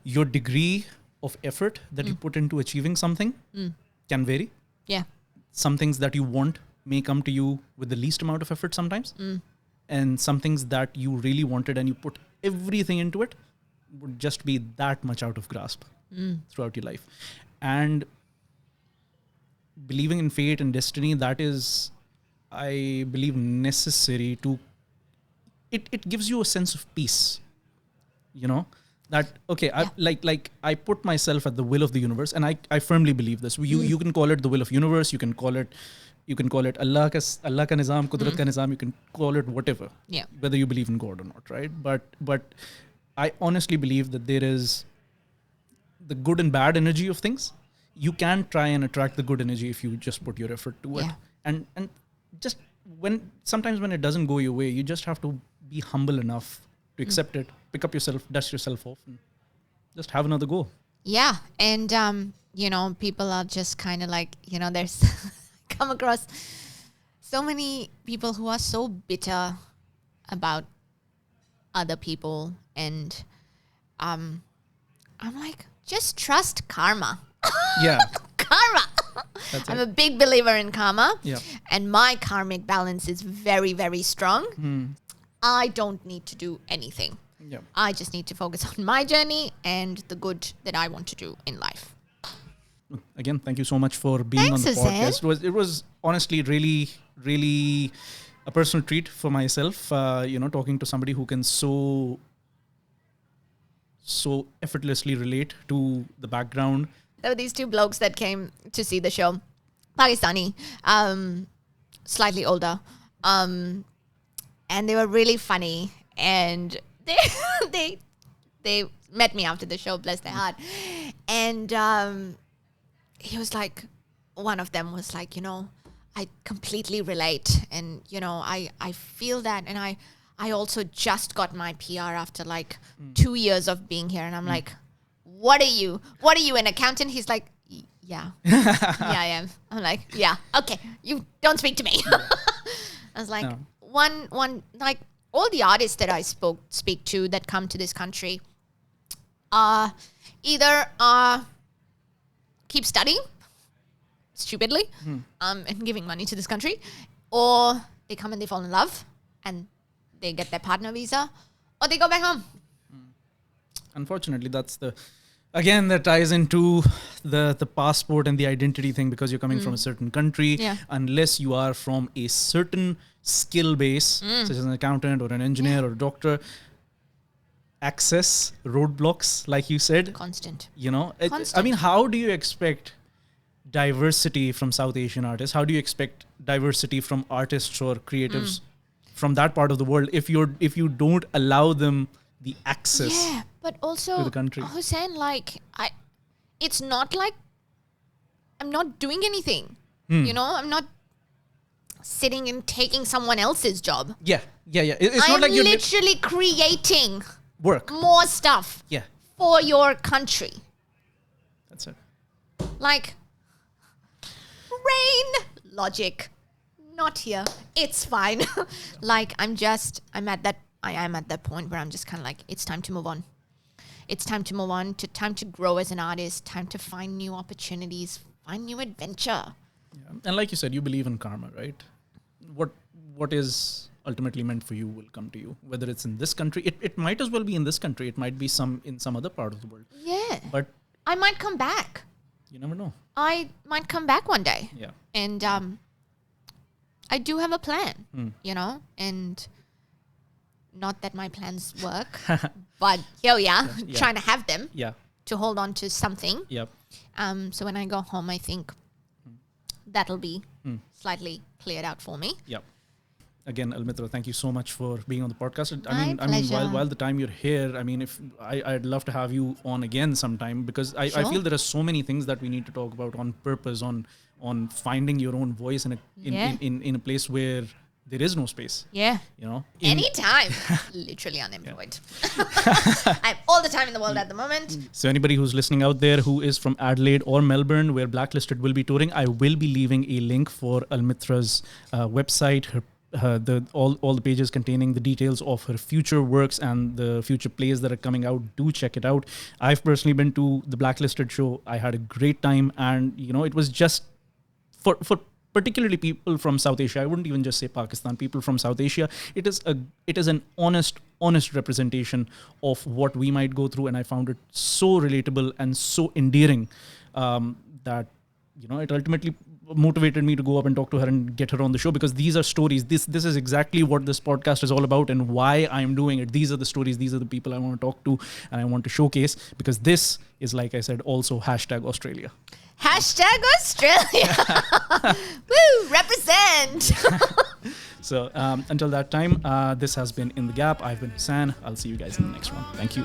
your degree of effort that you put into achieving something can vary. Yeah. Some things that you want may come to you with the least amount of effort sometimes. And some things that you really wanted and you put everything into it would just be that much out of grasp throughout your life. And believing in fate and destiny, that is, I believe, necessary to, it gives you a sense of peace, you know, that, okay, I put myself at the will of the universe, and I firmly believe this. You can call it the will of universe, you can call it Allah ka nizam, Qudrat ka nizam, you can call it whatever, whether you believe in God or not, right? But I honestly believe that there is the good and bad energy of things. You can try and attract the good energy if you just put your effort to it. And just sometimes when it doesn't go your way, you just have to be humble enough to accept it, pick up yourself, dust yourself off, and just have another go. Yeah. And, you know, people are just kind of like, you know, there's come across so many people who are so bitter about other people. And I'm like, just trust karma. Yeah. Karma. That's I'm it. a big believer in karma. Yeah. And my karmic balance is very, very strong. I don't need to do anything. Yeah. I just need to focus on my journey and the good that I want to do in life. Again, thank you so much for being on the Thanks, podcast. It was honestly really, really a personal treat for myself, you know, talking to somebody who can so effortlessly relate to the background. There were these two blokes that came to see the show, Pakistani, slightly older, and they were really funny. And they met me after the show, bless their heart. And he was like, one of them was like, you know, I completely relate, and you know, I feel that, and I also just got my PR after like 2 years of being here, and I'm like, what are you, an accountant? He's like, yeah. Yeah, I am. I'm like, yeah, okay, you don't speak to me. I was like, No. one like all the artists that I speak to that come to this country either keep studying stupidly and giving money to this country, or they come and they fall in love and they get their partner visa, or they go back home. Unfortunately, that's that ties into the passport and the identity thing, because you're coming from a certain country. Yeah. Unless you are from a certain skill base, such as an accountant or an engineer or a doctor, access roadblocks, like you said, Constant. you know, Constant. I mean, how do you expect diversity from South Asian artists? How do you expect diversity from artists or creatives from that part of the world if you don't allow them the access? Yeah, but also to the country. Hussein, like it's not like I'm not doing anything. You know, I'm not sitting and taking someone else's job. Yeah. It's I not am like you're literally creating Work. more stuff Yeah. for your country. That's it. Like, rain logic, not here. It's fine. Like, I am at that point where I'm just kind of like, it's time to move on. It's time to move on, time to grow as an artist, time to find new opportunities, find new adventure. Yeah. And like you said, you believe in karma, right? What is ultimately meant for you will come to you. Whether it's in this country, it might as well be in this country. It might be in some other part of the world. Yeah. But I might come back. you never know. I might come back one day. Yeah. And I do have a plan, you know, and not that my plans work, but here we are, trying to have them to hold on to something. Yep. So when I go home, I think that'll be slightly cleared out for me. Yep. Again, Almitra, thank you so much for being on the podcast. My pleasure. While the time you're here, I mean, if I'd love to have you on again sometime, because I feel there are so many things that we need to talk about on purpose, on finding your own voice in a place where there is no space. Yeah. You know? Anytime. Literally unemployed. I have all the time in the world at the moment. So anybody who's listening out there who is from Adelaide or Melbourne, where Blacklisted will be touring, I will be leaving a link for Almitra's website, all the pages containing the details of her future works and the future plays that are coming out. Do check it out. I've personally been to the Blacklisted show. I had a great time, and you know, it was just for particularly people from South Asia. I wouldn't even just say Pakistan. People from South Asia. It is an honest representation of what we might go through, and I found it so relatable and so endearing that, you know, it ultimately motivated me to go up and talk to her and get her on the show, because these are stories. This is exactly what this podcast is all about and why I am doing it. These are the stories. These are the people I want to talk to and I want to showcase, because this is, like I said, also #Australia. #Australia. Woo, represent. So until that time, this has been In The Gap. I've been Hassan. I'll see you guys in the next one. Thank you.